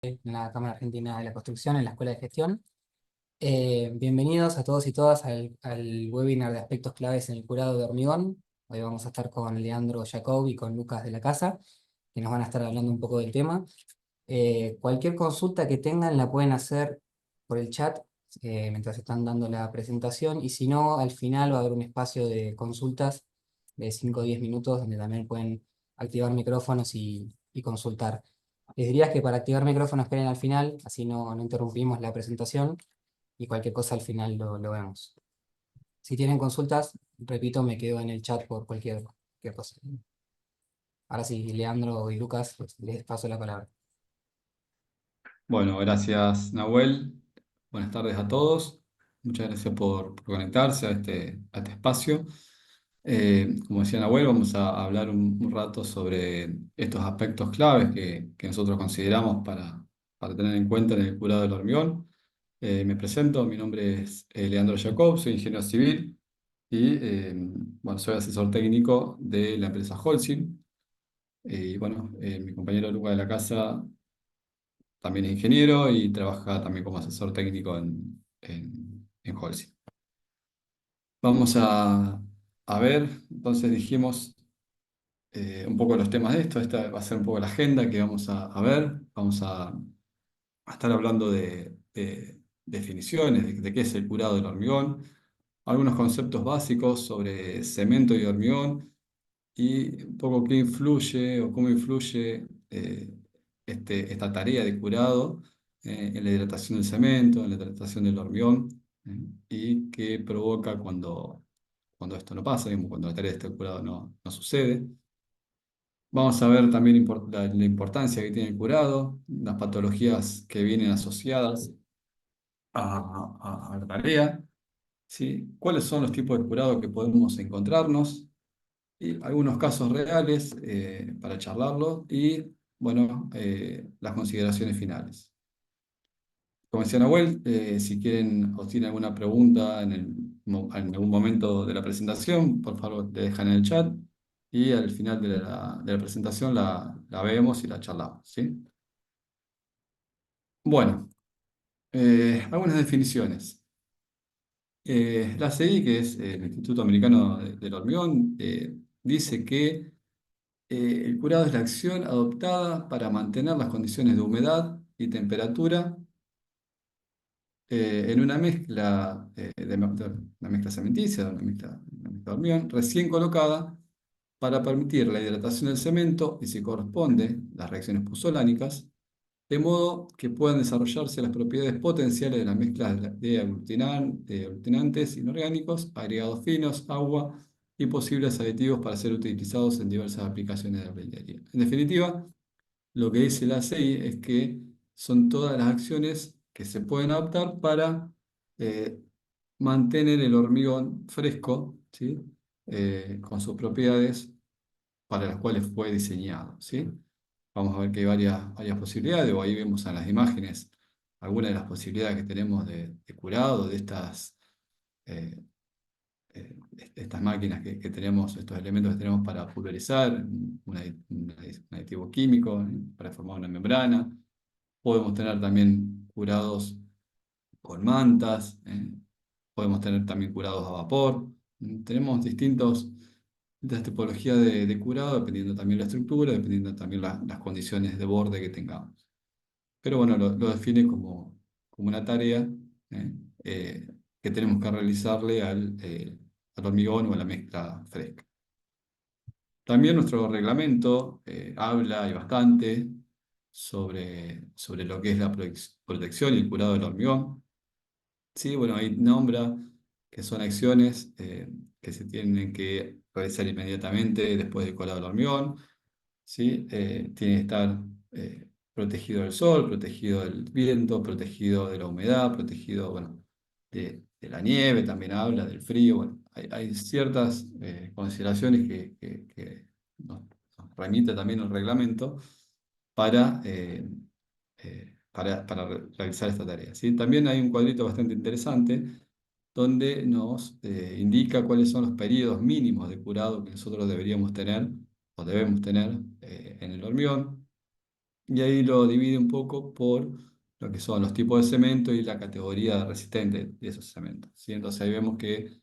En la Cámara Argentina de la Construcción, en la Escuela de Gestión. Bienvenidos a todos y todas al webinar de aspectos claves en el curado de hormigón. Hoy vamos a estar con Leandro Jacob y con Lucas de la Casa, que nos van a estar hablando un poco del tema. Cualquier consulta que tengan la pueden hacer por el chat mientras están dando la presentación, y si no, al final va a haber un espacio de consultas de 5 o 10 minutos donde también pueden activar micrófonos y consultar. Les diría que para activar micrófono esperen al final, así no interrumpimos la presentación y cualquier cosa al final lo vemos. Si tienen consultas, repito, me quedo en el chat por cualquier cosa. Ahora sí, Leandro y Lucas, les paso la palabra. Bueno, gracias Nahuel. Buenas tardes a todos. Muchas gracias por conectarse a este espacio. Como decía Nahuel, vamos a hablar un rato sobre estos aspectos claves que nosotros consideramos para tener en cuenta en el curado del hormigón. Me presento, mi nombre es Leandro Jacob, soy ingeniero civil y bueno, soy asesor técnico de la empresa Holcim. Y bueno, mi compañero Luca de la Casa también es ingeniero y trabaja también como asesor técnico en Holcim. Vamos a ver, entonces dijimos un poco los temas de esto. Esta va a ser un poco la agenda que vamos a ver. Vamos a estar hablando de definiciones, de qué es el curado del hormigón, algunos conceptos básicos sobre cemento y hormigón y un poco qué influye o cómo influye esta tarea de curado en la hidratación del cemento, en la hidratación del hormigón, y qué provoca cuando esto no pasa, digamos, cuando la tarea de este curado no sucede. Vamos a ver también la importancia que tiene el curado, las patologías que vienen asociadas a la tarea, ¿sí? ¿Cuáles son los tipos de curado que podemos encontrarnos? Y algunos casos reales para charlarlo y, bueno, las consideraciones finales. Como decía Nahuel, si quieren o tienen alguna pregunta en algún momento de la presentación, por favor, le dejan en el chat y al final de la presentación la vemos y la charlamos, ¿sí? Bueno, algunas definiciones. La CI, que es el Instituto Americano del Hormigón, dice que el curado es la acción adoptada para mantener las condiciones de humedad y temperatura en una mezcla una mezcla cementicia, una mezcla de hormigón recién colocada para permitir la hidratación del cemento y, si corresponde, las reacciones pozolánicas, de modo que puedan desarrollarse las propiedades potenciales de la mezcla de aglutinantes inorgánicos, agregados finos, agua y posibles aditivos para ser utilizados en diversas aplicaciones de la jardinería. En definitiva, lo que dice la ACI es que son todas las acciones que se pueden adoptar para eh, mantener el hormigón fresco, ¿sí? Con sus propiedades para las cuales fue diseñado, ¿sí? Vamos a ver que hay varias posibilidades, o ahí vemos en las imágenes algunas de las posibilidades que tenemos de curado de eh, estas máquinas que tenemos, estos elementos que tenemos para pulverizar, un aditivo químico para formar una membrana. Podemos tener también curados con mantas, podemos tener también curados a vapor. Tenemos distintas tipologías de curado, dependiendo también la estructura, dependiendo también las condiciones de borde que tengamos. Pero bueno, lo define como una tarea ¿eh? Eh, que tenemos que realizarle al hormigón o a la mezcla fresca. También nuestro reglamento habla y bastante sobre lo que es la protección y el curado del hormigón. Sí, bueno, ahí nombra que son acciones que se tienen que realizar inmediatamente después del colado del hormigón. ¿Sí? Tiene que estar protegido del sol, protegido del viento, protegido de la humedad, protegido, bueno, de la nieve, también habla del frío. Bueno, hay ciertas consideraciones que nos remite también el reglamento para realizar esta tarea, ¿sí? También hay un cuadrito bastante interesante donde nos indica cuáles son los periodos mínimos de curado que nosotros deberíamos tener o debemos tener en el hormigón. y ahí lo divide un poco por lo que son los tipos de cemento y la categoría resistente de esos cementos, ¿sí? Entonces ahí vemos que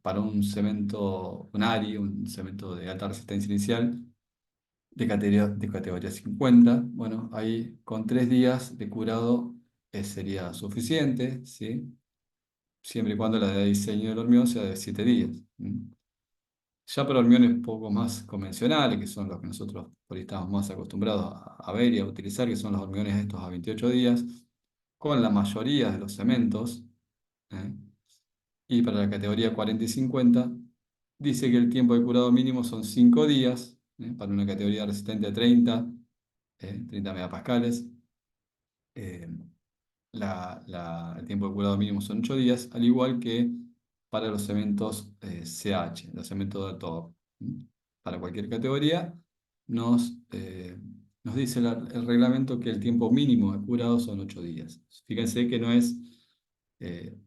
para un cemento, un ARI, un cemento de alta resistencia inicial, de categoría 50, bueno, ahí con 3 días de curado sería suficiente, ¿sí? Siempre y cuando la de diseño del hormigón sea de 7 días. Ya para hormiones poco más convencionales, que son los que nosotros por ahí estamos más acostumbrados a ver y a utilizar, que son los hormiones estos a 28 días, con la mayoría de los cementos, ¿eh? Y para la categoría 40 y 50, dice que el tiempo de curado mínimo son 5 días, para una categoría resistente a 30 megapascales. Eh, el tiempo de curado mínimo son 8 días, al igual que para los cementos CH, los cementos de alto. Para cualquier categoría, nos dice el reglamento que el tiempo mínimo de curado son 8 días. Fíjense que no es eh,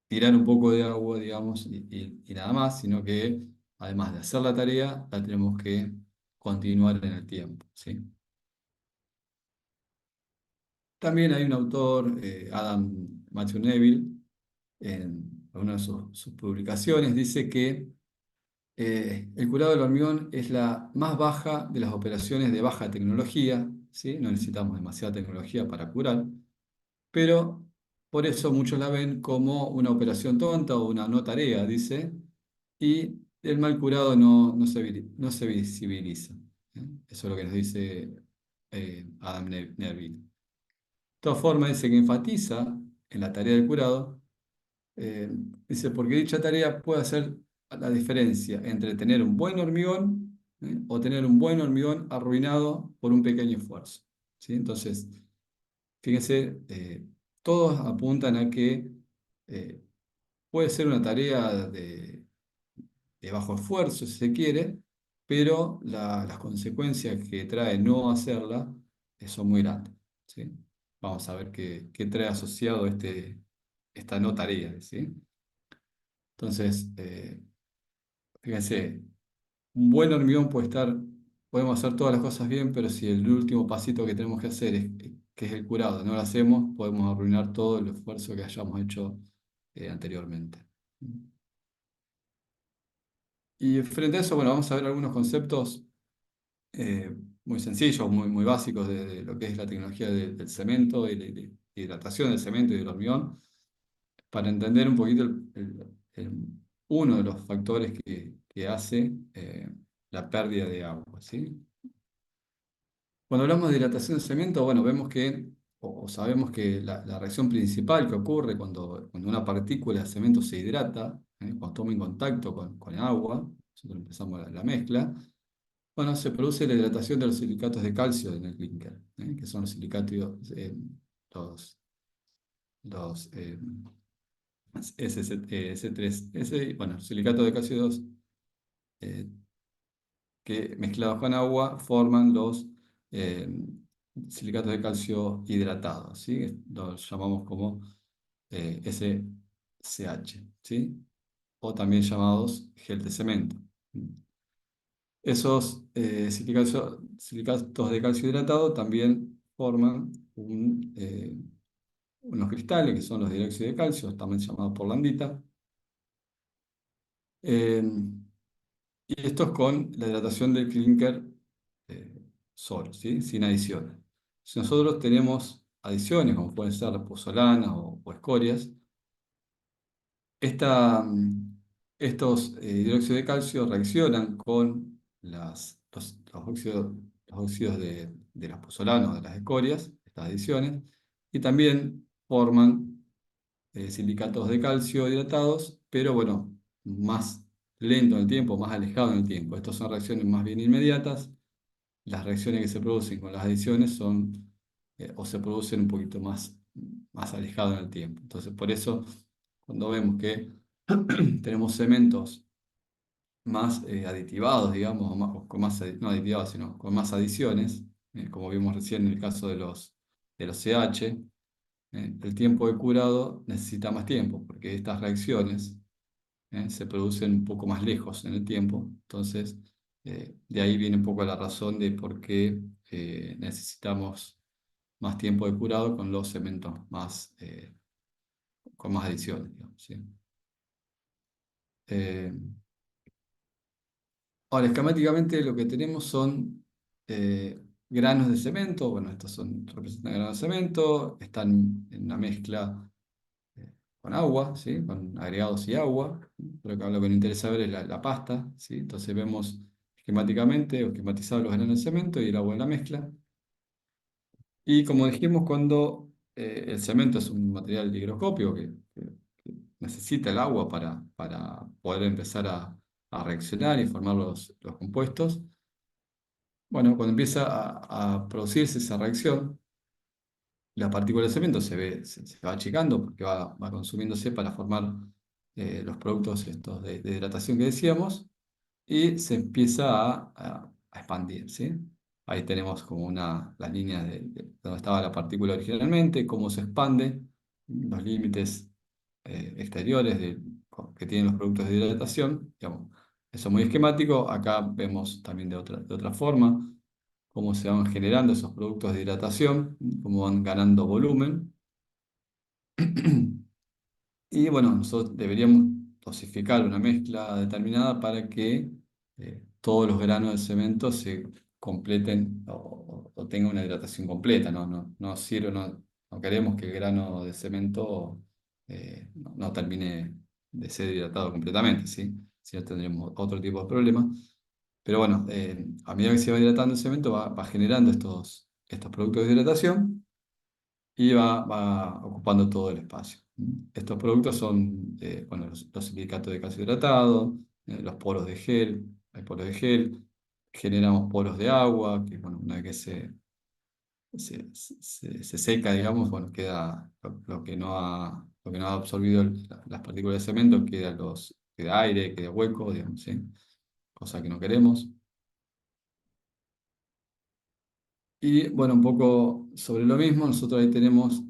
tirar un poco de agua, digamos, y nada más, sino que además de hacer la tarea, la tenemos que continuar en el tiempo, ¿sí? También hay un autor, Adam Matthew Neville, en una de sus publicaciones, dice que el curado del hormigón es la más baja de las operaciones de baja tecnología, ¿sí? No necesitamos demasiada tecnología para curar, pero por eso muchos la ven como una operación tonta o una no tarea, dice, y el mal curado no se visibiliza, ¿eh? Eso es lo que nos dice Adam Neville. De todas formas, dice que enfatiza en la tarea del curado, eh, dice, porque dicha tarea puede hacer la diferencia entre tener un buen hormigón, o tener un buen hormigón arruinado por un pequeño esfuerzo, ¿sí? Entonces, fíjense, todos apuntan a que eh, puede ser una tarea de bajo esfuerzo, si se quiere, pero las consecuencias que trae no hacerla son muy grandes, ¿sí? Vamos a ver qué trae asociado esta no tarea, ¿sí? Entonces, fíjense, un buen hormigón podemos hacer todas las cosas bien, pero si el último pasito que tenemos que hacer que es el curado, no lo hacemos, podemos arruinar todo el esfuerzo que hayamos hecho anteriormente. Y frente a eso, bueno, vamos a ver algunos conceptos eh, muy sencillos, muy básicos de lo que es la tecnología del cemento y de hidratación del cemento y del hormigón, para entender un poquito uno de los factores que hace la pérdida de agua, ¿sí? Cuando hablamos de hidratación del cemento, bueno, vemos que, o sabemos que la reacción principal que ocurre cuando una partícula de cemento se hidrata, cuando toma en contacto con agua, nosotros empezamos la mezcla, bueno, se produce la hidratación de los silicatos de calcio en el clúster, que son los silicatos, los S3S, bueno, silicatos de calcio 2, eh, que mezclados con agua forman los eh, silicatos de calcio hidratados, ¿sí? Los llamamos como SCH, ¿sí? O también llamados gel de cemento. Esos silicatos de calcio hidratado también forman unos cristales que son los dióxido de calcio, también llamados por landita. Eh, y esto es con la hidratación del clúster eh, solo, ¿sí? Sin adiciones. Si nosotros tenemos adiciones, como pueden ser las pozolanas o escorias, estos hidróxidos de calcio reaccionan con los óxidos de las pozolanas o de las escorias, estas adiciones, y también forman silicatos de calcio hidratados, pero bueno, más lento en el tiempo, más alejado en el tiempo. Estas son reacciones más bien inmediatas. Las reacciones que se producen con las adiciones son, o se producen un poquito más alejado en el tiempo. Entonces, por eso, cuando vemos que tenemos cementos más aditivados, digamos, o con más, no aditivados, sino con más adiciones, como vimos recién en el caso de los CH, el tiempo de curado necesita más tiempo, porque estas reacciones se producen un poco más lejos en el tiempo. Entonces, de ahí viene un poco la razón de por qué necesitamos más tiempo de curado con los cementos con más adiciones, digamos, ¿sí? Eh, Ahora, esquemáticamente lo que tenemos son granos de cemento. Bueno, representan granos de cemento, están en una mezcla con agua, ¿sí? Con agregados y agua. Pero acá lo que nos interesa ver es la pasta, ¿sí? Entonces vemos esquemáticamente o esquematizados los granos de cemento y el agua en la mezcla. Y como dijimos, cuando el cemento es un material higroscópico que necesita el agua para poder empezar a reaccionar y formar los compuestos, bueno, cuando empieza a producirse esa reacción, la partícula de cemento se va achicando porque va consumiéndose para formar los productos estos de hidratación que decíamos y se empieza a expandir, ¿sí? Ahí tenemos como las líneas de donde estaba la partícula originalmente, cómo se expande, los límites exteriores que tienen los productos de hidratación. Digamos, eso es muy esquemático. Acá vemos también de otra forma cómo se van generando esos productos de hidratación, cómo van ganando volumen. Y bueno, nosotros deberíamos dosificar una mezcla determinada para que todos los granos de cemento se completen o tengan una hidratación completa. No sirve, no queremos que el grano de cemento no termine de ser hidratado completamente, ¿sí? Si no tendremos otro tipo de problema. Pero bueno, a medida que se va hidratando el cemento, va generando estos productos de hidratación y va ocupando todo el espacio. Estos productos son bueno, los silicatos de calcio hidratado, los poros de gel, hay poros de gel, generamos poros de agua, que bueno, una vez que se seca, digamos, bueno, queda lo que no ha absorbido las partículas de cemento, queda aire, queda hueco, digamos, ¿sí? Cosa que no queremos. Y bueno, un poco sobre lo mismo, nosotros ahí tenemos,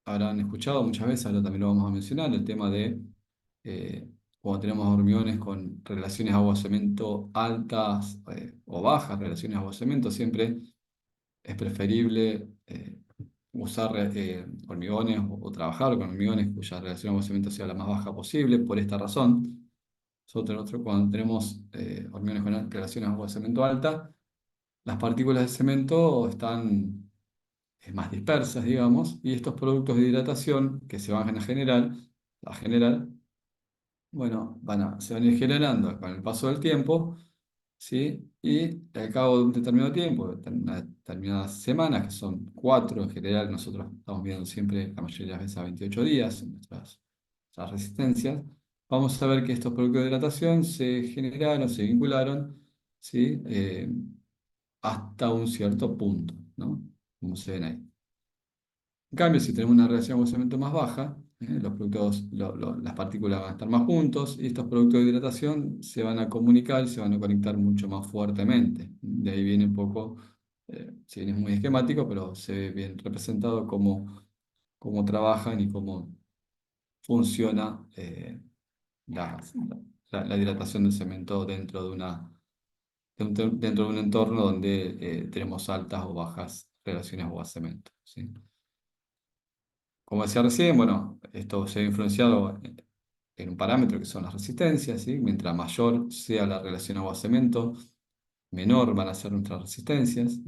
habrán escuchado muchas veces, ahora también lo vamos a mencionar, el tema de cuando tenemos hormigones con relaciones agua-cemento altas o bajas relaciones agua-cemento, siempre es preferible usar hormigones o trabajar con hormigones cuya relación agua-cemento sea la más baja posible. Por esta razón, nosotros cuando tenemos hormigones con relaciones agua-cemento alta, las partículas de cemento están más dispersas, digamos, y estos productos de hidratación que se van a generar, bueno, se van a ir generando con el paso del tiempo, ¿sí? Y al cabo de un determinado tiempo, unas determinadas semanas, que son 4 en general, nosotros estamos viendo siempre, la mayoría de las veces, a 28 días en nuestras resistencias, vamos a ver que estos productos de hidratación se generaron, se vincularon, ¿sí? Hasta un cierto punto, ¿no? Como se ven ahí. En cambio, si tenemos una relación de cemento más baja, los productos, las partículas van a estar más juntos y estos productos de hidratación se van a comunicar y se van a conectar mucho más fuertemente. De ahí viene un poco, si bien es muy esquemático, pero se ve bien representado cómo trabajan y cómo funciona la, la hidratación del cemento dentro de un entorno donde tenemos altas o bajas relaciones agua-cemento, ¿sí? Como decía recién, bueno, esto se ha influenciado en un parámetro que son las resistencias, ¿sí? Mientras mayor sea la relación agua-cemento, menor van a ser nuestras resistencias,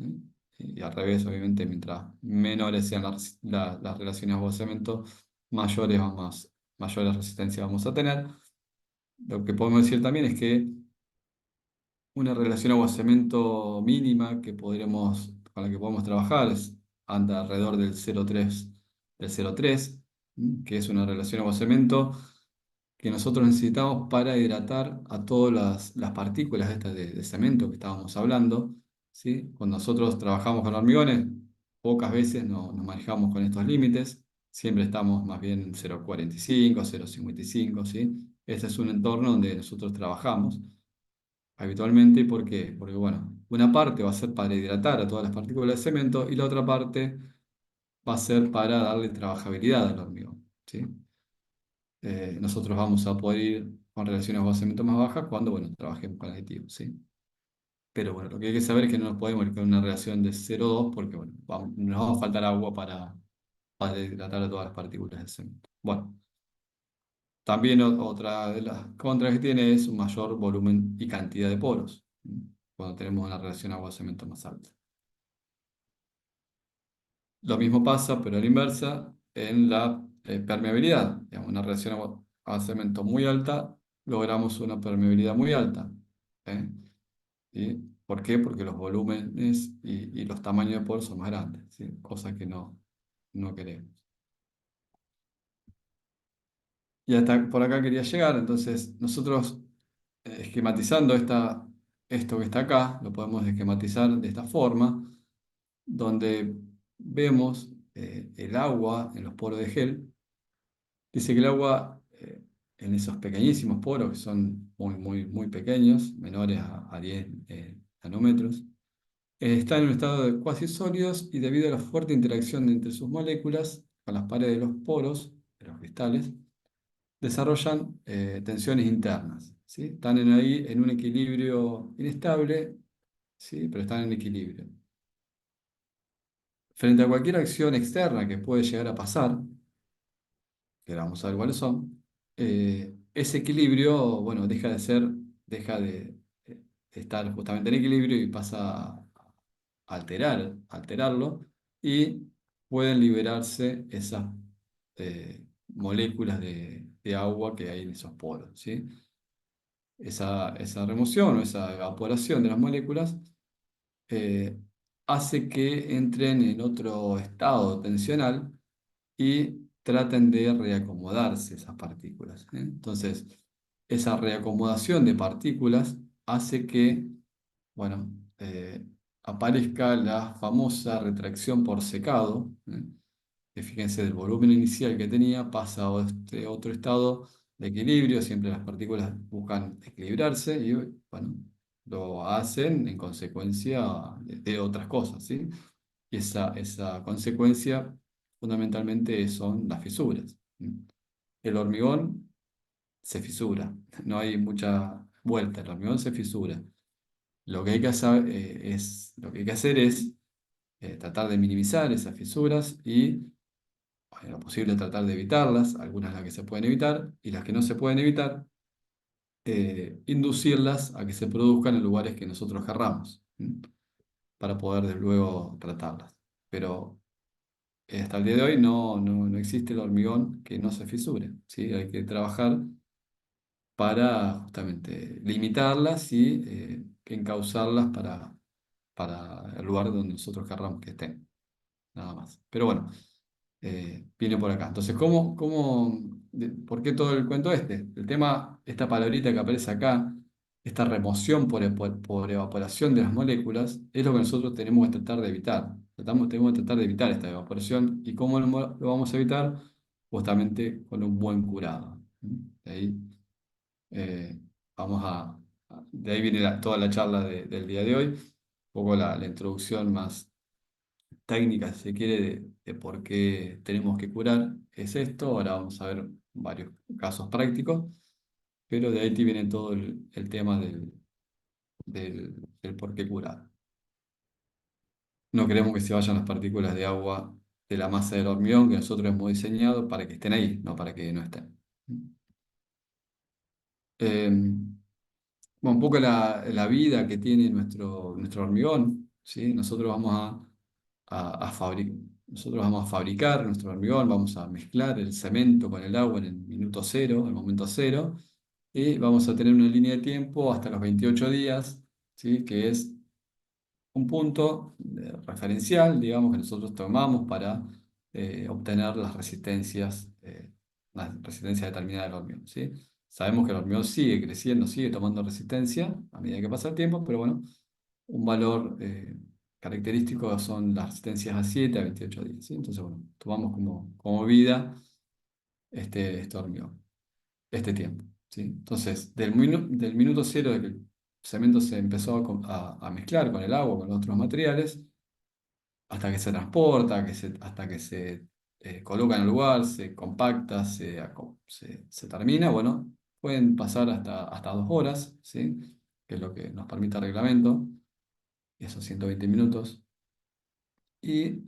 ¿sí? Y al revés, obviamente, mientras menores sean las relaciones agua-cemento, mayores resistencias vamos a tener. Lo que podemos decir también es que una relación agua-cemento mínima con la que podemos trabajar anda alrededor del 0,3, que es una relación agua-cemento que nosotros necesitamos para hidratar a todas las partículas estas de cemento que estábamos hablando, ¿sí? Cuando nosotros trabajamos con hormigones, pocas veces nos manejamos con estos límites, siempre estamos más bien en 0,45, 0,55, ¿sí? Este es un entorno donde nosotros trabajamos habitualmente. ¿Por qué? Porque, bueno, una parte va a ser para hidratar a todas las partículas de cemento y la otra parte va a ser para darle trabajabilidad al hormigón, ¿sí? Nosotros vamos a poder ir con relaciones de cemento más bajas cuando, bueno, trabajemos con aditivos, ¿sí? Pero bueno, lo que hay que saber es que no nos podemos ir con una relación de 0,2 porque bueno, nos va a faltar agua para hidratar a todas las partículas del cemento. Bueno, también otra de las contras que tiene es un mayor volumen y cantidad de poros, cuando tenemos una relación agua-cemento más alta. Lo mismo pasa, pero a la inversa, en la permeabilidad. Digamos, una reacción agua-cemento muy alta, logramos una permeabilidad muy alta. ¿Eh? ¿Sí? ¿Por qué? Porque los volúmenes y los tamaños de poros son más grandes, ¿sí? Cosa que no queremos. Y hasta por acá quería llegar, entonces nosotros esquematizando esto que está acá, lo podemos esquematizar de esta forma, donde vemos el agua en los poros de gel. Dice que el agua en esos pequeñísimos poros, que son muy pequeños, menores a 10 nanómetros, está en un estado de cuasi sólidos y debido a la fuerte interacción entre sus moléculas con las paredes de los poros, de los cristales, desarrollan tensiones internas, ¿sí? Están ahí en un equilibrio inestable, ¿sí? Pero están en equilibrio. Frente a cualquier acción externa que puede llegar a pasar, que ahora vamos a ver cuáles son, ese equilibrio, bueno, deja de estar justamente en equilibrio y pasa a alterarlo, y pueden liberarse esas moléculas de agua que hay en esos poros, ¿sí? Esa remoción o esa evaporación de las moléculas eh, hace que entren en otro estado tensional y traten de reacomodarse esas partículas, ¿eh? Entonces, esa reacomodación de partículas hace que, bueno, aparezca la famosa retracción por secado, ¿eh? Que fíjense, del volumen inicial que tenía pasa a este otro estado de equilibrio, siempre las partículas buscan equilibrarse y bueno, lo hacen en consecuencia de otras cosas, ¿sí? Y esa consecuencia fundamentalmente son las fisuras. El hormigón se fisura, no hay mucha vuelta, el hormigón se fisura. Lo que hay que hacer, es tratar de minimizar esas fisuras y en lo posible tratar de evitarlas, algunas las que se pueden evitar y las que no se pueden evitar, inducirlas a que se produzcan en lugares que nosotros querramos, para poder desde luego tratarlas. Pero hasta el día de hoy no existe el hormigón que no se fisure, ¿sí? Hay que trabajar para justamente limitarlas y encauzarlas para el lugar donde nosotros querramos que estén, nada más. Pero bueno, viene por acá. Entonces, ¿por qué todo el cuento este? El tema, esta palabrita que aparece acá, esta remoción por evaporación de las moléculas, es lo que nosotros tenemos que tratar de evitar. Tenemos que tratar de evitar esta evaporación. ¿Y cómo lo vamos a evitar? Justamente con un buen curado. De ahí, eh, de ahí viene toda la charla del día de hoy, un poco la introducción más técnica, si se quiere, de por qué tenemos que curar es esto. Ahora vamos a ver varios casos prácticos, pero de ahí te viene todo el tema del por qué curar. No queremos que se vayan las partículas de agua de la masa del hormigón que nosotros hemos diseñado para que estén ahí, no para que no estén. Eh, bueno, un poco la vida que tiene nuestro hormigón, ¿sí? Nosotros vamos a fabricar nuestro hormigón, vamos a mezclar el cemento con el agua en el minuto cero, el momento cero, y vamos a tener una línea de tiempo hasta los 28 días, ¿sí? Que es un punto referencial, digamos, que nosotros tomamos para obtener las resistencias determinadas del hormigón, ¿sí? Sabemos que el hormigón sigue creciendo, sigue tomando resistencia a medida que pasa el tiempo, pero bueno, un valor característico son las resistencias a 7 a 28 días, ¿sí? Entonces, bueno, tomamos como vida este hormigón, este tiempo, ¿sí? Entonces, del minuto cero de que el cemento se empezó a mezclar con el agua, con los otros materiales, hasta que se transporta, hasta que se coloca en el lugar, se compacta, se termina, bueno, pueden pasar hasta 2 horas, ¿sí? Que es lo que nos permite el reglamento. esos 120 minutos. Y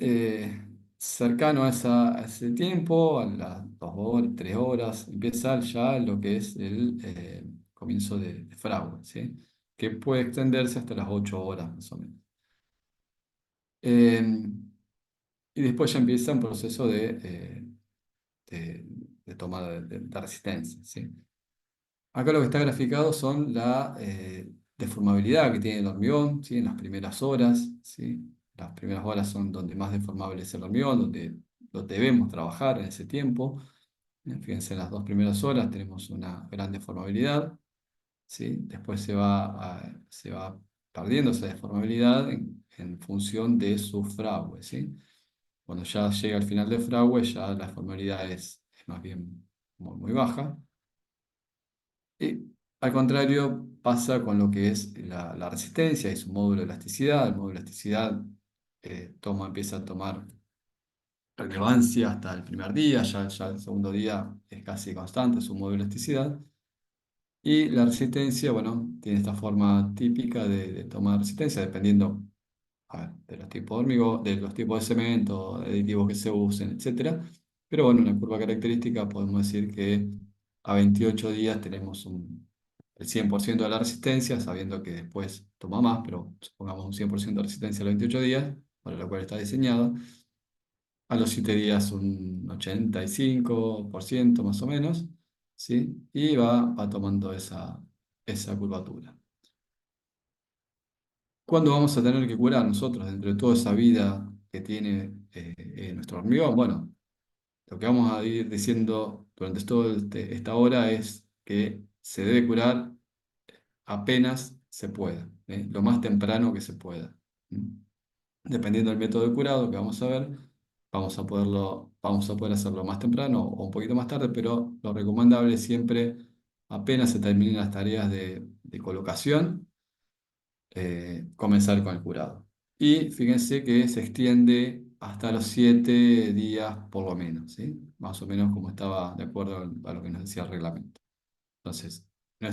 cercano a ese tiempo, a las 2 horas, 3 horas, empieza ya lo que es el comienzo de fragua, ¿sí? Que puede extenderse hasta las 8 horas más o menos. Eh, y después ya empieza un proceso de, de toma de resistencia, ¿sí? Acá lo que está graficado son la deformabilidad que tiene el hormigón, ¿sí? En las primeras horas, ¿sí? Las primeras horas son donde más deformable es el hormigón, donde lo debemos trabajar en ese tiempo. Fíjense, en las 2 primeras horas tenemos una gran deformabilidad, ¿sí? Después se va perdiendo esa deformabilidad en función de su fragüe, ¿sí? Cuando ya llega al final del fragüe, ya la deformabilidad es más bien muy baja. Y al contrario, pasa con lo que es la resistencia y su módulo de elasticidad. El módulo de elasticidad empieza a tomar relevancia hasta el primer día, ya el segundo día es casi constante su módulo de elasticidad. Y la resistencia, bueno, tiene esta forma típica de tomar resistencia, dependiendo, a ver, de los tipos de hormigón, de los tipos de cemento, de aditivos que se usen, etcétera. Pero bueno, una curva característica podemos decir que a 28 días tenemos el 100% de la resistencia, sabiendo que después toma más, pero supongamos un 100% de resistencia a los 28 días, para lo cual está diseñado. A los 7 días un 85% más o menos, ¿sí? Y va tomando esa curvatura. ¿Cuándo vamos a tener que curar nosotros dentro de toda esa vida que tiene nuestro hormigón? Bueno, lo que vamos a ir diciendo durante toda esta hora es que se debe curar apenas se pueda, lo más temprano que se pueda. ¿Mm? Dependiendo del método de curado que vamos a ver, vamos a poder hacerlo más temprano o un poquito más tarde, pero lo recomendable es siempre apenas se terminen las tareas de colocación comenzar con el curado. Y fíjense que se extiende hasta los 7 días por lo menos, ¿sí? Más o menos como estaba de acuerdo a lo que nos decía el reglamento. Entonces, no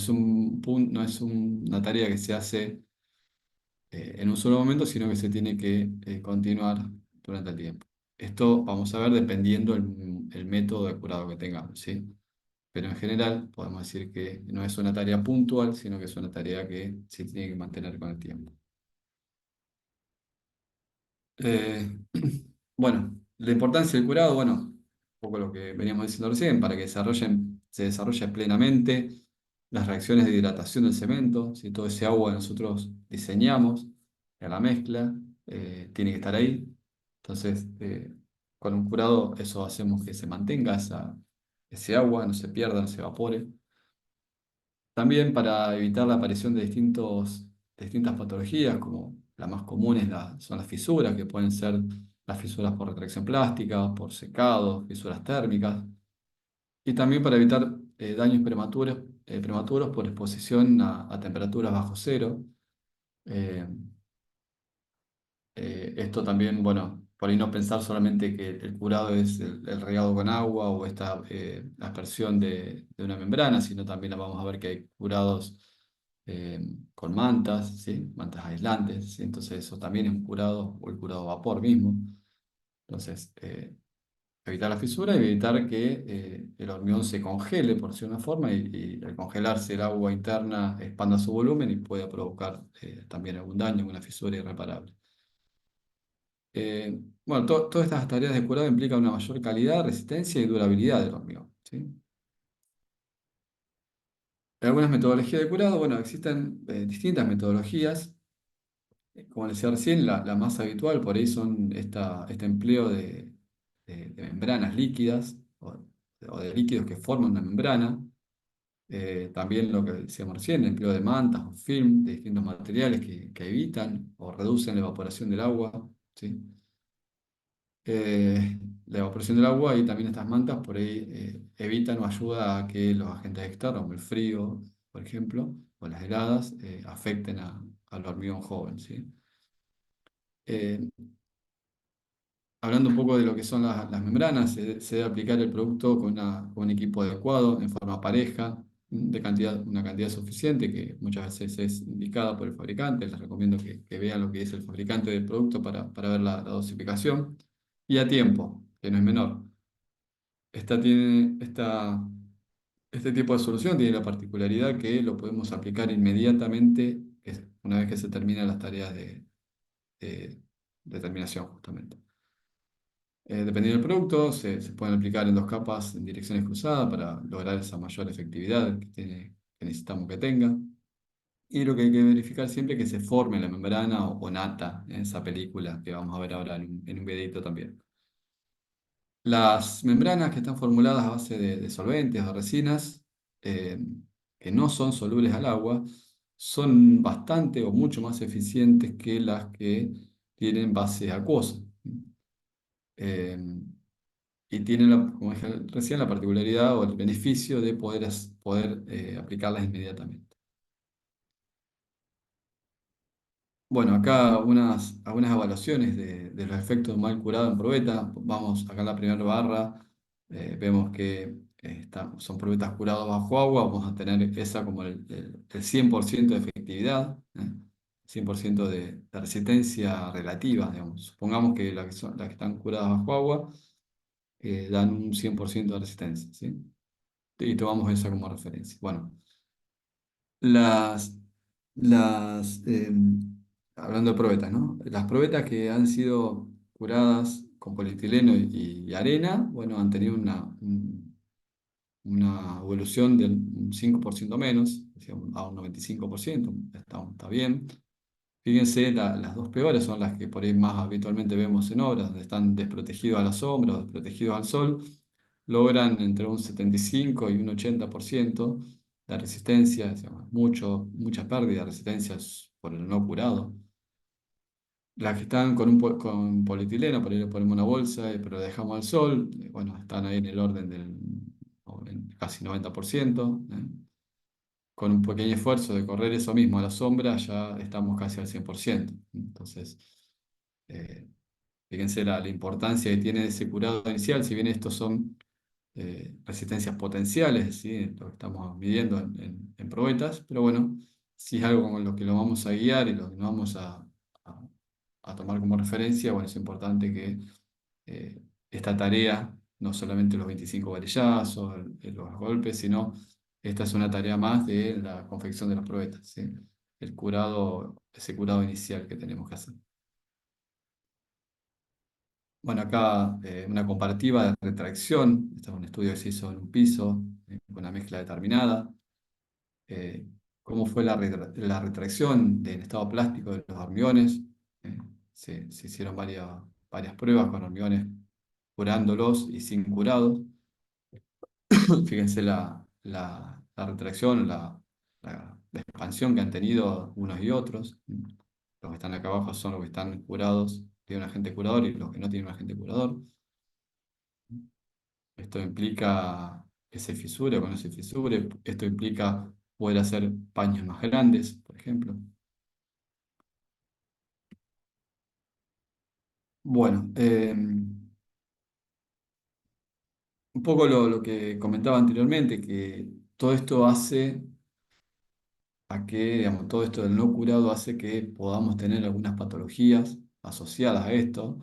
es una tarea que se hace en un solo momento, sino que se tiene que continuar durante el tiempo. Esto vamos a ver dependiendo el método de curado que tengamos, ¿sí? Pero en general podemos decir que no es una tarea puntual, sino que es una tarea que se tiene que mantener con el tiempo. Eh, bueno, la importancia del curado, bueno, un poco lo que veníamos diciendo recién, para que se desarrolle plenamente las reacciones de hidratación del cemento, si todo ese agua que nosotros diseñamos en la mezcla, tiene que estar ahí. Entonces, con un curado eso hacemos que se mantenga ese agua, no se pierda, no se evapore. También para evitar la aparición de distintas patologías, como las más comunes son las fisuras, que pueden ser las fisuras por retracción plástica, por secado, fisuras térmicas, y también para evitar daños prematuros por exposición a temperaturas bajo cero. Eh, Esto también, bueno, por ahí no pensar solamente que el curado es el regado con agua o esta aspersión de una membrana, sino también vamos a ver que hay curados con mantas, ¿sí? Mantas aislantes, ¿sí? Entonces eso también es un curado o el curado a vapor mismo. Entonces, evitar la fisura y evitar que el hormigón se congele, por decirlo de una forma, y al congelarse el agua interna expanda su volumen y pueda provocar también algún daño, una fisura irreparable. Bueno, todas estas tareas de curado implican una mayor calidad, resistencia y durabilidad del hormigón, ¿sí? Algunas metodologías de curado, bueno, existen distintas metodologías. Como decía recién, la más habitual por ahí son este empleo de membranas líquidas o de líquidos que forman una membrana. También lo que decíamos recién, el empleo de mantas o film de distintos materiales que evitan o reducen la evaporación del agua, ¿sí? La evaporación del agua y también estas mantas por ahí evitan o ayudan a que los agentes externos, como el frío, por ejemplo, o las heladas, afecten al hormigón joven, ¿sí? Eh, Hablando un poco de lo que son las membranas, se debe aplicar el producto con un equipo adecuado, en forma pareja, una cantidad suficiente que muchas veces es indicada por el fabricante. Les recomiendo que vean lo que dice el fabricante del producto para ver la dosificación. Y a tiempo, que no es menor. Este tipo de solución tiene la particularidad que lo podemos aplicar inmediatamente una vez que se terminan las tareas de determinación, justamente. Dependiendo del producto, se pueden aplicar en dos capas en direcciones cruzadas para lograr esa mayor efectividad que necesitamos que tenga. Y lo que hay que verificar siempre es que se forme la membrana o nata en esa película que vamos a ver ahora en un videito también. Las membranas que están formuladas a base de solventes o resinas, eh, que no son solubles al agua, son bastante o mucho más eficientes que las que tienen base acuosa. Eh, y tienen, como dije recién, la particularidad o el beneficio de poder aplicarlas inmediatamente. Bueno, acá algunas evaluaciones de los efectos de un mal curado en probeta. Vamos acá en la primera barra, vemos que son probetas curadas bajo agua. Vamos a tener esa como el 100% de efectividad, 100% de resistencia relativa, digamos. Supongamos que las que están curadas bajo agua dan un 100% de resistencia, ¿sí? Y tomamos esa como referencia. Bueno, las, hablando de probetas, ¿no? Las probetas que han sido curadas con polietileno y arena, bueno, han tenido una evolución del un 5% menos, decíamos, a un 95%, está bien. Fíjense, las dos peores son las que por ahí más habitualmente vemos en obras, donde están desprotegidos a la sombra o desprotegidos al sol, logran entre un 75 y un 80% de resistencia, o sea, mucha pérdida de resistencia por el no curado. Las que están con polietileno, por ahí le ponemos una bolsa, pero la dejamos al sol, bueno, están ahí en el orden del casi 90%. Con un pequeño esfuerzo de correr eso mismo a la sombra, ya estamos casi al 100%. Entonces, eh, fíjense la importancia que tiene ese curado inicial, si bien estos son resistencias potenciales, ¿sí? Lo que estamos midiendo en probetas, pero bueno, si es algo con lo que lo vamos a guiar y lo que nos vamos a- a tomar como referencia, bueno, es importante que esta tarea, no solamente los 25 varillazos, los golpes, sino esta es una tarea más de la confección de las probetas, ¿sí? Ese curado inicial que tenemos que hacer. Bueno, acá una comparativa de retracción. Este es un estudio que se hizo en un piso con una mezcla determinada. Eh, ¿Cómo fue la retracción en estado plástico de los hormigones? Eh, se hicieron varias pruebas con hormigones curándolos y sin curados. Fíjense la retracción, la expansión que han tenido unos y otros. Los que están acá abajo son los que están curados, tienen un agente curador y los que no tienen un agente curador. Esto implica que se fisure o que no se fisure. Esto implica poder hacer paños más grandes, por ejemplo. Bueno, un poco lo que comentaba anteriormente, que todo esto hace a que, digamos, todo esto del no curado hace que podamos tener algunas patologías asociadas a esto.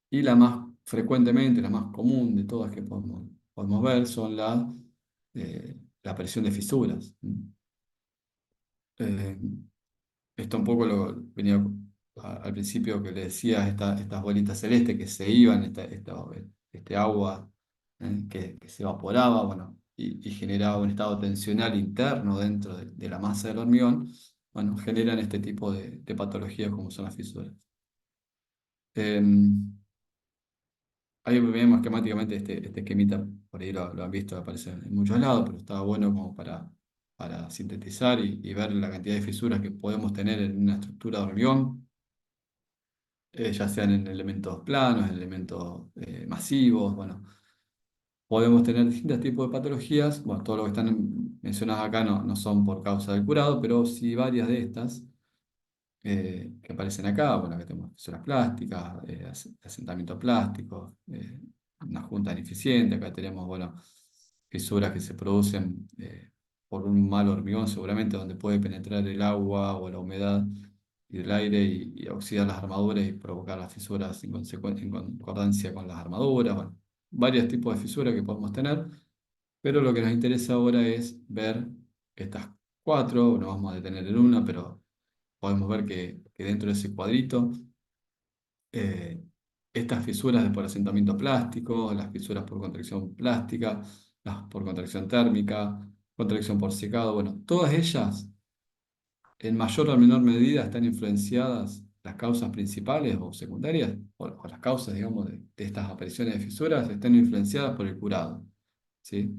Y la más frecuentemente, la más común de todas que podemos ver son la aparición de fisuras. Eh, Esto un poco lo venía al principio que le decía, estas bolitas celestes que se iban, este agua que se evaporaba, bueno, y generaba un estado tensional interno dentro de la masa del hormigón, bueno, generan este tipo de patologías como son las fisuras. Ahí vemos esquemáticamente este esquemita, por ahí lo han visto, aparece en muchos lados, pero estaba bueno como para sintetizar y ver la cantidad de fisuras que podemos tener en una estructura de hormigón, ya sean en elementos planos, en elementos masivos. Bueno, podemos tener distintos tipos de patologías. Bueno, todo lo que están mencionadas acá no son por causa del curado, pero sí varias de estas que aparecen acá. Bueno, acá tenemos fisuras plásticas, asentamiento plástico, una junta ineficiente. Acá tenemos, bueno, fisuras que se producen por un mal hormigón seguramente, donde puede penetrar el agua o la humedad y el aire y oxidar las armaduras y provocar las fisuras en concordancia con las armaduras. Bueno, varios tipos de fisuras que podemos tener, pero lo que nos interesa ahora es ver estas cuatro. Nos vamos a detener en una, pero podemos ver que dentro de ese cuadrito, eh, estas fisuras por asentamiento plástico, las fisuras por contracción plástica, las por contracción térmica, contracción por secado, bueno, todas ellas en mayor o menor medida están influenciadas las causas principales o secundarias, o las causas, digamos, de estas apariciones de fisuras están influenciadas por el curado, ¿sí?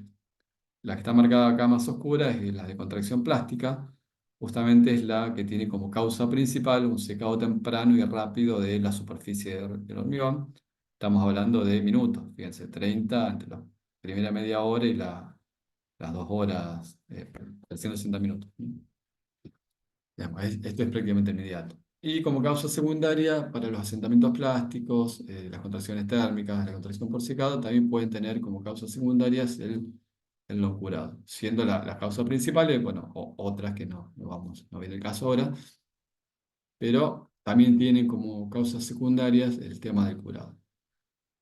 La que está marcada acá más oscura es la de contracción plástica, justamente es la que tiene como causa principal un secado temprano y rápido de la superficie del hormigón. Estamos hablando de minutos, fíjense, 30 entre la primera media hora y las 2 horas, 360 minutos. Digamos, esto es prácticamente inmediato. Y como causa secundaria, para los asentamientos plásticos, las contracciones térmicas, la contracción por secado, también pueden tener como causas secundarias el no curado, siendo las causas principales, bueno, otras que no viene el caso ahora, pero también tienen como causas secundarias el tema del curado.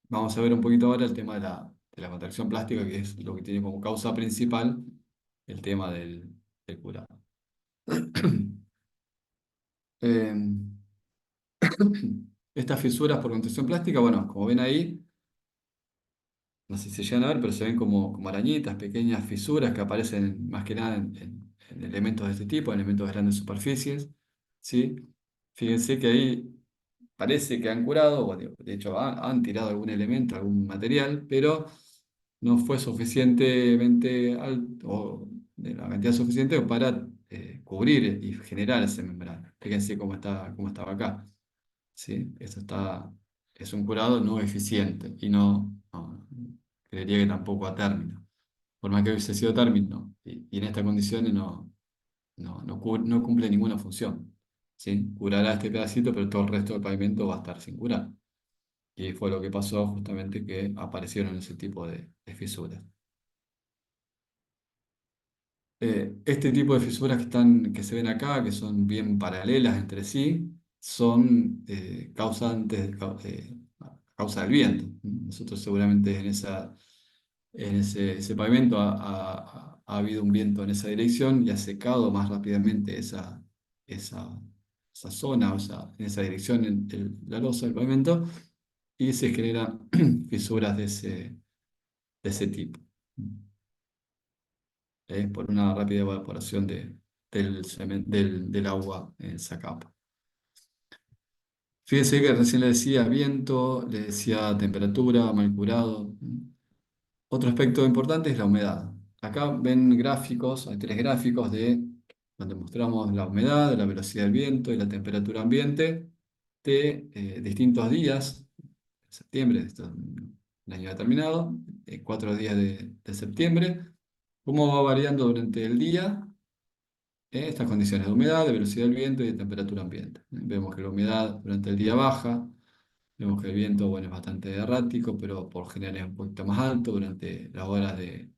Vamos a ver un poquito ahora el tema de la contracción plástica, que es lo que tiene como causa principal el tema del curado. Em, Estas fisuras por contracción plástica, bueno, como ven ahí, no sé si se llegan a ver, pero se ven como arañitas, pequeñas fisuras que aparecen más que nada en elementos de este tipo, en elementos de grandes superficies, ¿sí? Fíjense que ahí parece que han curado, o de hecho han tirado algún elemento, algún material, pero no fue suficientemente alto, o de la cantidad suficiente para cubrir y generar esa membrana. Fíjense cómo estaba acá. ¿Sí? Es un curado no eficiente y creería que tampoco a término. Por más que hubiese sido término y en estas condiciones no cumple ninguna función. ¿Sí? Curará este pedacito, pero todo el resto del pavimento va a estar sin curar. Y fue lo que pasó justamente que aparecieron ese tipo de fisuras. Este tipo de fisuras que se ven acá, que son bien paralelas entre sí, son causa del viento. Nosotros seguramente ese pavimento ha habido un viento en esa dirección y ha secado más rápidamente esa, esa zona, en esa dirección, la losa del pavimento, y se generan fisuras de ese tipo. Por una rápida evaporación del agua en esa capa. Fíjense que recién le decía viento, le decía temperatura, mal curado. Otro aspecto importante es la humedad. Acá ven gráficos, hay 3 gráficos donde mostramos la humedad, la velocidad del viento y la temperatura ambiente de distintos días, septiembre, un año determinado, 4 días de septiembre, cómo va variando durante el día estas condiciones de humedad, de velocidad del viento y de temperatura ambiente. Vemos que la humedad durante el día baja, vemos que el viento, bueno, es bastante errático, pero por general es un poquito más alto durante las horas ahí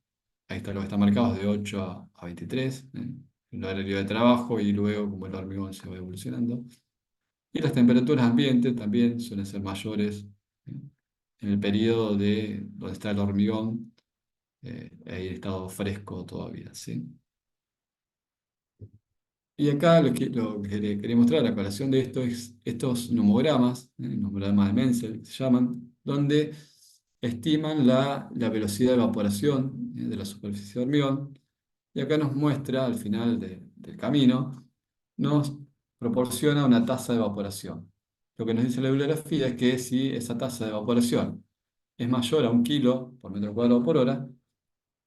está lo que está marcado, de 8 a 23, el horario de trabajo y luego como el hormigón se va evolucionando. Y las temperaturas ambiente también suelen ser mayores en el periodo donde está el hormigón, ahí en estado fresco todavía, ¿sí? Y acá lo que le quería mostrar, la colación de esto es estos nomogramas, nomogramas de Menzel se llaman, donde estiman la velocidad de evaporación de la superficie de hormigón. Y acá nos muestra, al final del camino, nos proporciona una tasa de evaporación. Lo que nos dice la bibliografía es que si esa tasa de evaporación es mayor a 1 kilo por metro cuadrado por hora,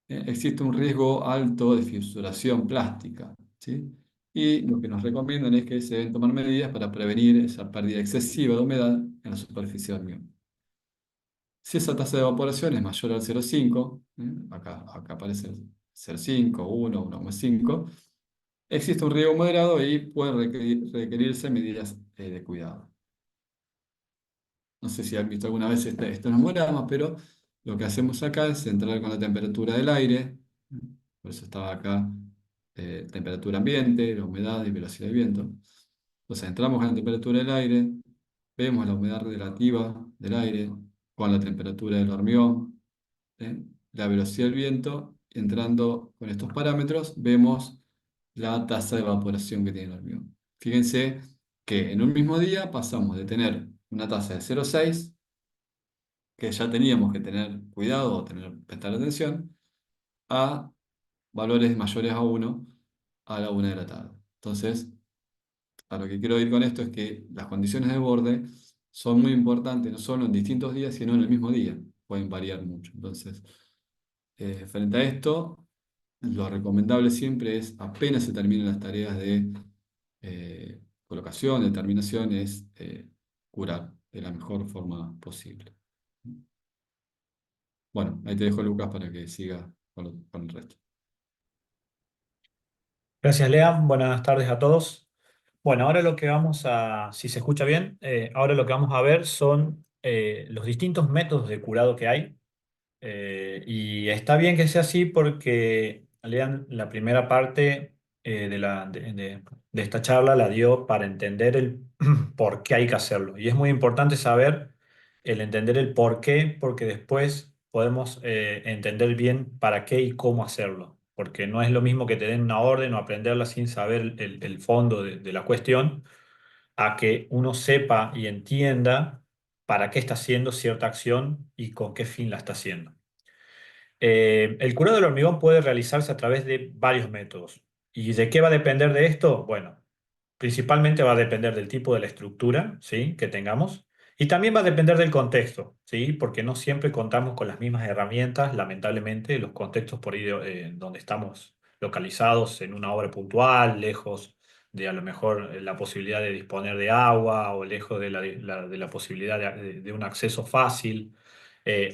existe un riesgo alto de fisuración plástica, ¿sí? Y lo que nos recomiendan es que se deben tomar medidas para prevenir esa pérdida excesiva de humedad en la superficie del hormigón. Si esa tasa de evaporación es mayor al 0,5, acá aparece el 0,5, 1, 1,5, existe un riesgo moderado y pueden requerirse medidas de cuidado. No sé si han visto alguna vez estos nomogramas, pero lo que hacemos acá es entrar con la temperatura del aire. Por eso estaba acá temperatura ambiente, la humedad y velocidad del viento. Entonces entramos en la temperatura del aire, vemos la humedad relativa del aire con la temperatura del hormigón, la velocidad del viento, entrando con estos parámetros, vemos la tasa de evaporación que tiene el hormigón. Fíjense que en un mismo día pasamos de tener una tasa de 0,6, que ya teníamos que tener cuidado o prestar atención, a valores mayores a 1 a la 1 de la tarde. Entonces, a lo que quiero ir con esto es que las condiciones de borde son muy importantes, no solo en distintos días, sino en el mismo día. Pueden variar mucho. Entonces, frente a esto, lo recomendable siempre es, apenas se terminen las tareas de colocación, determinación, es curar de la mejor forma posible. Bueno, ahí te dejo, Lucas, para que siga con el resto. Gracias, Lea. Buenas tardes a todos. Bueno, ahora lo que vamos a, si se escucha bien, ahora lo que vamos a ver son los distintos métodos de curado que hay. Y está bien que sea así porque lean la primera parte de esta charla la dio para entender el por qué hay que hacerlo. Y es muy importante saber el entender el por qué, porque después podemos entender bien para qué y cómo hacerlo. Porque no es lo mismo que te den una orden o aprenderla sin saber el fondo de la cuestión, a que uno sepa y entienda para qué está haciendo cierta acción y con qué fin la está haciendo. El curado del hormigón puede realizarse a través de varios métodos. ¿Y de qué va a depender de esto? Bueno, principalmente va a depender del tipo de la estructura, ¿sí?, que tengamos. Y también va a depender del contexto, ¿sí? Porque no siempre contamos con las mismas herramientas, lamentablemente, los contextos por ahí donde estamos localizados en una obra puntual, lejos de a lo mejor la posibilidad de disponer de agua o lejos de la posibilidad de un acceso fácil,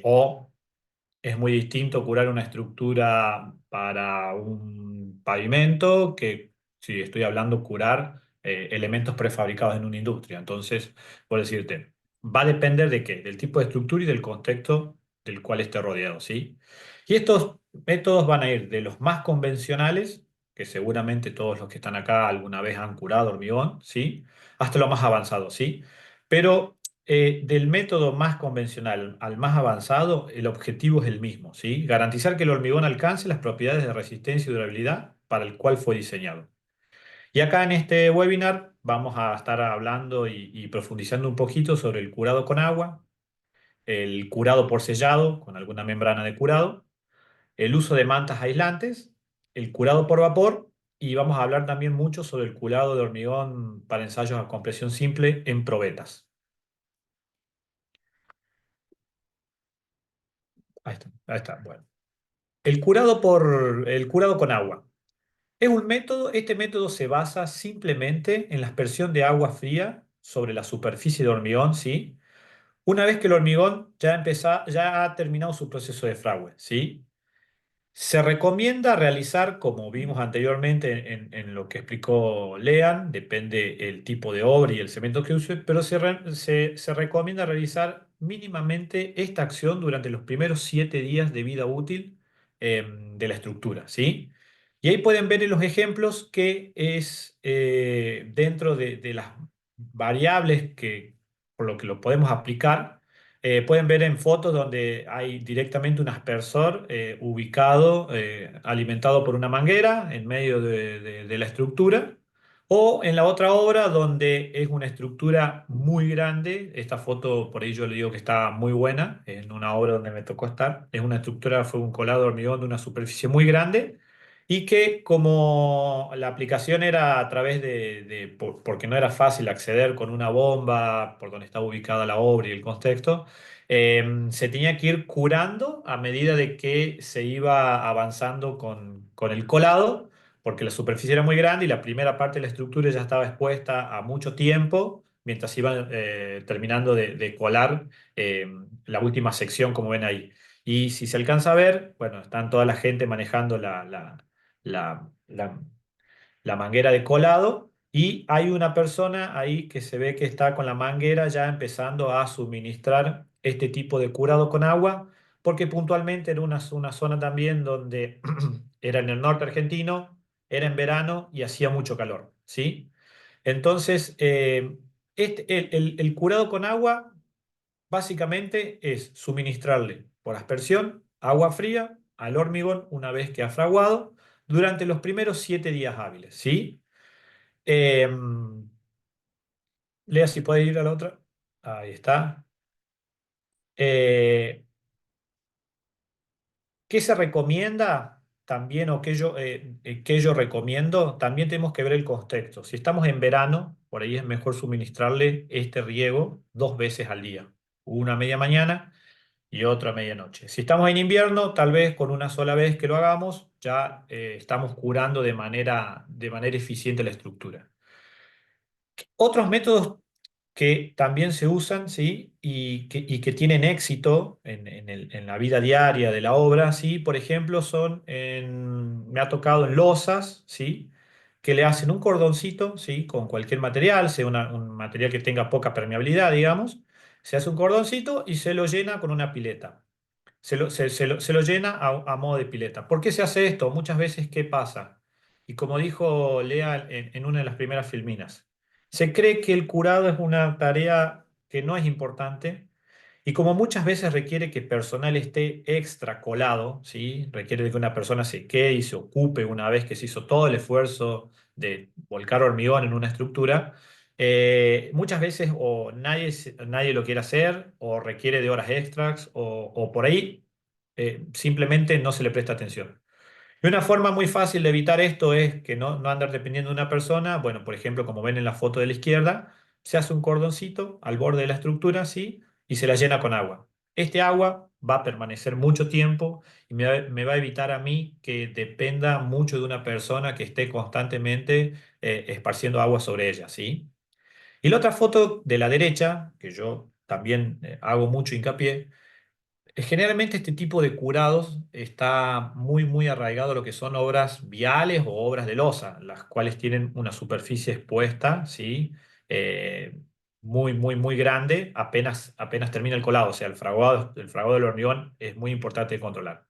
o es muy distinto curar una estructura para un pavimento que si estoy hablando curar elementos prefabricados en una industria. Entonces, por decirte, va a depender de qué, del tipo de estructura y del contexto del cual esté rodeado, ¿sí? Y estos métodos van a ir de los más convencionales, que seguramente todos los que están acá alguna vez han curado hormigón, ¿sí?, hasta lo más avanzado, ¿sí? Pero del método más convencional al más avanzado, el objetivo es el mismo, ¿sí? Garantizar que el hormigón alcance las propiedades de resistencia y durabilidad para el cual fue diseñado. Y acá en este webinar vamos a estar hablando y profundizando un poquito sobre el curado con agua, el curado por sellado con alguna membrana de curado, el uso de mantas aislantes, el curado por vapor y vamos a hablar también mucho sobre el curado de hormigón para ensayos a compresión simple en probetas. Ahí está, ahí está. Bueno. El curado con agua. Es un método, este método se basa simplemente en la aspersión de agua fría sobre la superficie de hormigón, ¿sí? Una vez que el hormigón ya ha terminado su proceso de fragüe, ¿sí? Se recomienda realizar, como vimos anteriormente en lo que explicó Lean, depende el tipo de obra y el cemento que use, pero se recomienda realizar mínimamente esta acción durante los primeros 7 días de vida útil de la estructura, ¿sí? Y ahí pueden ver en los ejemplos que es dentro de las variables por lo que lo podemos aplicar. Pueden ver en fotos donde hay directamente un aspersor ubicado, alimentado por una manguera en medio de la estructura, o en la otra obra donde es una estructura muy grande. Esta foto, por ahí yo le digo que está muy buena, en una obra donde me tocó estar. Es una estructura, fue un colado de hormigón de una superficie muy grande y que como la aplicación era a través porque no era fácil acceder con una bomba por donde estaba ubicada la obra y el contexto, se tenía que ir curando a medida de que se iba avanzando con el colado, porque la superficie era muy grande y la primera parte de la estructura ya estaba expuesta a mucho tiempo, mientras iban terminando de colar la última sección, como ven ahí. Y si se alcanza a ver, bueno, están toda la gente manejando la, la- la manguera de colado y hay una persona ahí que se ve que está con la manguera ya empezando a suministrar este tipo de curado con agua, porque puntualmente era una zona también donde era en el norte argentino, era en verano y hacía mucho calor, ¿sí? Entonces, el curado con agua básicamente es suministrarle por aspersión agua fría al hormigón una vez que ha fraguado durante los primeros 7 días hábiles, ¿sí? Lea si puede ir a la otra. Ahí está. Eh, ¿Qué se recomienda también o qué yo recomiendo? También tenemos que ver el contexto. Si estamos en verano, por ahí es mejor suministrarle este riego 2 veces al día, una a media mañana y otra a medianoche. Si estamos en invierno, tal vez con una sola vez que lo hagamos, ya estamos curando de manera eficiente la estructura. Otros métodos que también se usan, ¿sí? Y que tienen éxito en la vida diaria de la obra, ¿sí? Por ejemplo, me ha tocado en losas, ¿sí? Que le hacen un cordoncito, ¿sí? Con cualquier material, sea un material que tenga poca permeabilidad, digamos. Se hace un cordoncito y se lo llena con una pileta. Se lo llena a modo de pileta. ¿Por qué se hace esto? Muchas veces, ¿qué pasa? Y como dijo Lea en una de las primeras filminas, se cree que el curado es una tarea que no es importante y como muchas veces requiere que personal esté extra colado, ¿sí? Requiere de que una persona se quede y se ocupe una vez que se hizo todo el esfuerzo de volcar hormigón en una estructura. Muchas veces o nadie lo quiere hacer o requiere de horas extras o por ahí simplemente no se le presta atención. Y una forma muy fácil de evitar esto es que no andar dependiendo de una persona. Bueno, por ejemplo, como ven en la foto de la izquierda, se hace un cordoncito al borde de la estructura, ¿sí? Y se la llena con agua. Este agua va a permanecer mucho tiempo y me va a evitar a mí que dependa mucho de una persona que esté constantemente esparciendo agua sobre ella, ¿sí? Y la otra foto de la derecha, que yo también hago mucho hincapié, generalmente este tipo de curados está muy, muy arraigado a lo que son obras viales o obras de losa, las cuales tienen una superficie expuesta, ¿sí? Eh, muy, muy, muy grande, apenas termina el colado, o sea, el fragado del hormigón es muy importante de controlar.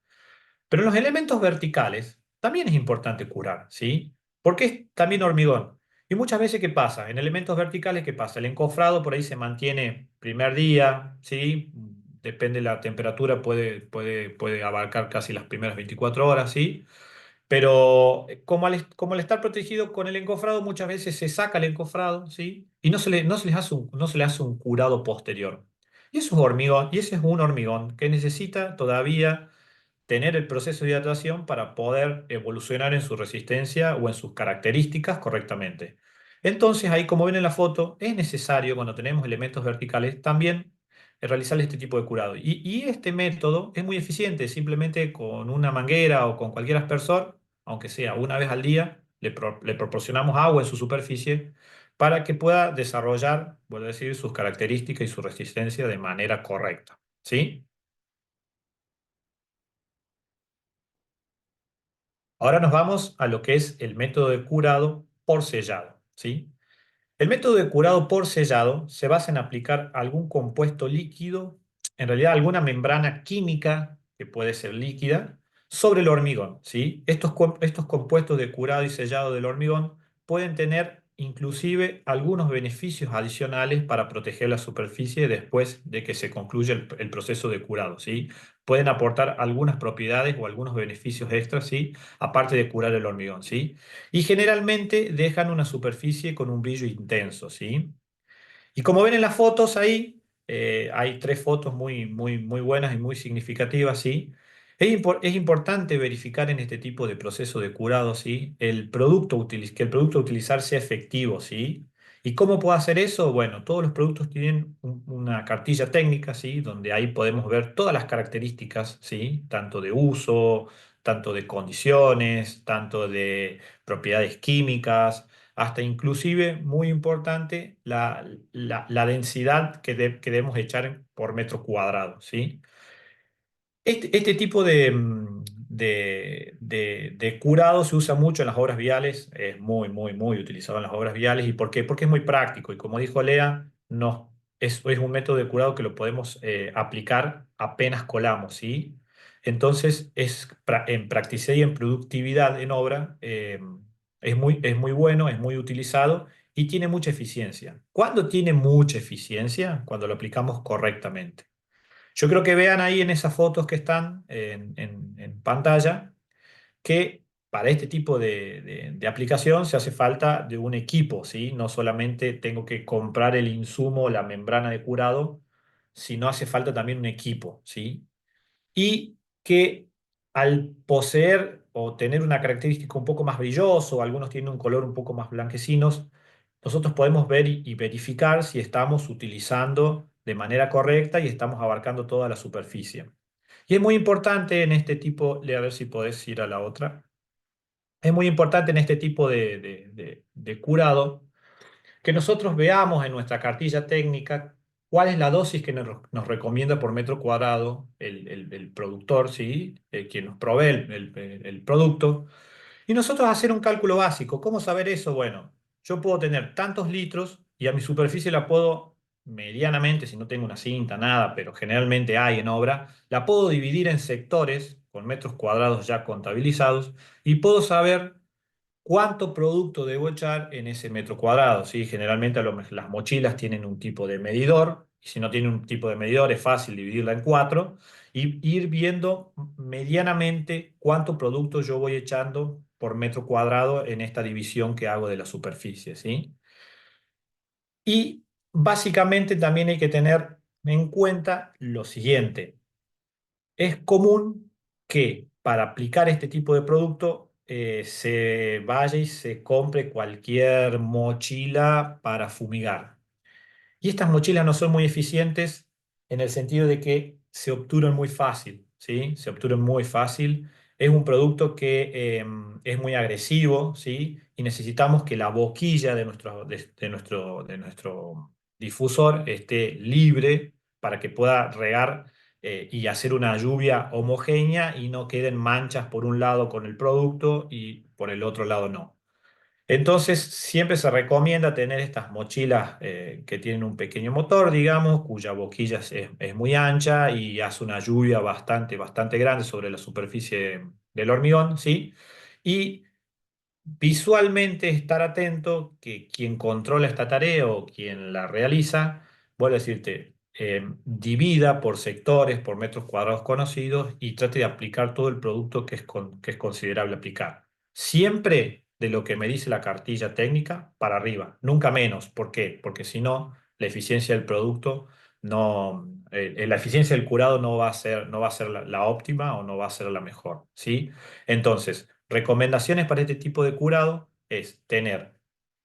Pero en los elementos verticales también es importante curar, ¿sí? Porque es también hormigón. Y muchas veces, ¿qué pasa? En elementos verticales, ¿qué pasa? El encofrado por ahí se mantiene primer día, ¿sí? Depende de la temperatura, puede abarcar casi las primeras 24 horas, ¿sí? Pero como al estar protegido con el encofrado, muchas veces se saca el encofrado, ¿sí? Y no se le hace un curado posterior. Y eso es hormigón, y ese es un hormigón que necesita todavía tener el proceso de hidratación para poder evolucionar en su resistencia o en sus características correctamente. Entonces, ahí como ven en la foto, es necesario cuando tenemos elementos verticales también realizar este tipo de curado. Y este método es muy eficiente, simplemente con una manguera o con cualquier aspersor, aunque sea una vez al día, le proporcionamos agua en su superficie para que pueda desarrollar, vuelvo a decir, sus características y su resistencia de manera correcta. ¿Sí? Ahora nos vamos a lo que es el método de curado por sellado, ¿sí? El método de curado por sellado se basa en aplicar algún compuesto líquido, en realidad alguna membrana química que puede ser líquida, sobre el hormigón, ¿sí? Estos compuestos de curado y sellado del hormigón pueden tener inclusive algunos beneficios adicionales para proteger la superficie después de que se concluya el proceso de curado, ¿sí? Pueden aportar algunas propiedades o algunos beneficios extras, ¿sí? Aparte de curar el hormigón, ¿sí? Y generalmente dejan una superficie con un brillo intenso, ¿sí? Y como ven en las fotos ahí, hay 3 fotos muy, muy, muy buenas y muy significativas, ¿sí? Es importante verificar en este tipo de proceso de curado, ¿sí? Que el producto a utilizar sea efectivo, ¿sí? ¿Y cómo puedo hacer eso? Bueno, todos los productos tienen una cartilla técnica, ¿sí? Donde ahí podemos ver todas las características, ¿sí? Tanto de uso, tanto de condiciones, tanto de propiedades químicas hasta inclusive, muy importante, la densidad que debemos echar por metro cuadrado, ¿sí? Este tipo de curado se usa mucho en las obras viales, es muy, muy, muy utilizado en las obras viales. ¿Y por qué? Porque es muy práctico y como dijo Lea, no, es un método de curado que lo podemos aplicar apenas colamos, ¿sí? Entonces, en practicidad y en productividad en obra, Es muy bueno, es muy utilizado y tiene mucha eficiencia. ¿Cuándo tiene mucha eficiencia? Cuando lo aplicamos correctamente. Yo creo que vean ahí en esas fotos que están en pantalla que para este tipo de aplicación se hace falta de un equipo, ¿sí? No solamente tengo que comprar el insumo, la membrana de curado, sino hace falta también un equipo, ¿sí? Y que al poseer o tener una característica un poco más brilloso, algunos tienen un color un poco más blanquecinos, nosotros podemos ver y verificar si estamos utilizando de manera correcta y estamos abarcando toda la superficie. Y es muy importante en este tipo, a ver si podés ir a la otra, es muy importante en este tipo de curado que nosotros veamos en nuestra cartilla técnica cuál es la dosis que nos recomienda por metro cuadrado el productor, ¿sí? Quien nos provee el producto. Y nosotros hacer un cálculo básico. ¿Cómo saber eso? Bueno, yo puedo tener tantos litros y a mi superficie la puedo medianamente, si no tengo una cinta, nada, pero generalmente hay en obra, la puedo dividir en sectores con metros cuadrados ya contabilizados y puedo saber cuánto producto debo echar en ese metro cuadrado, ¿sí? Generalmente las mochilas tienen un tipo de medidor, y si no tiene un tipo de medidor es fácil dividirla en cuatro y ir viendo medianamente cuánto producto yo voy echando por metro cuadrado en esta división que hago de la superficie, ¿sí? Y básicamente también hay que tener en cuenta lo siguiente. Es común que para aplicar este tipo de producto se vaya y se compre cualquier mochila para fumigar. Y estas mochilas no son muy eficientes en el sentido de que se obturan muy fácil, ¿sí? Se obturan muy fácil. Es un producto que es muy agresivo, ¿sí? Y necesitamos que la boquilla de nuestro difusor esté libre para que pueda regar y hacer una lluvia homogénea y no queden manchas por un lado con el producto y por el otro lado no. Entonces, siempre se recomienda tener estas mochilas que tienen un pequeño motor, digamos, cuya boquilla es muy ancha y hace una lluvia bastante grande sobre la superficie del hormigón, ¿sí? Y visualmente estar atento que quien controla esta tarea o quien la realiza, vuelvo a decirte, divida por sectores, por metros cuadrados conocidos y trate de aplicar todo el producto que es considerable aplicar. Siempre de lo que me dice la cartilla técnica para arriba, nunca menos. ¿Por qué? Porque si no, la eficiencia del producto no, la eficiencia del curado no va a ser la óptima o no va a ser la mejor, ¿sí? Entonces, recomendaciones para este tipo de curado es tener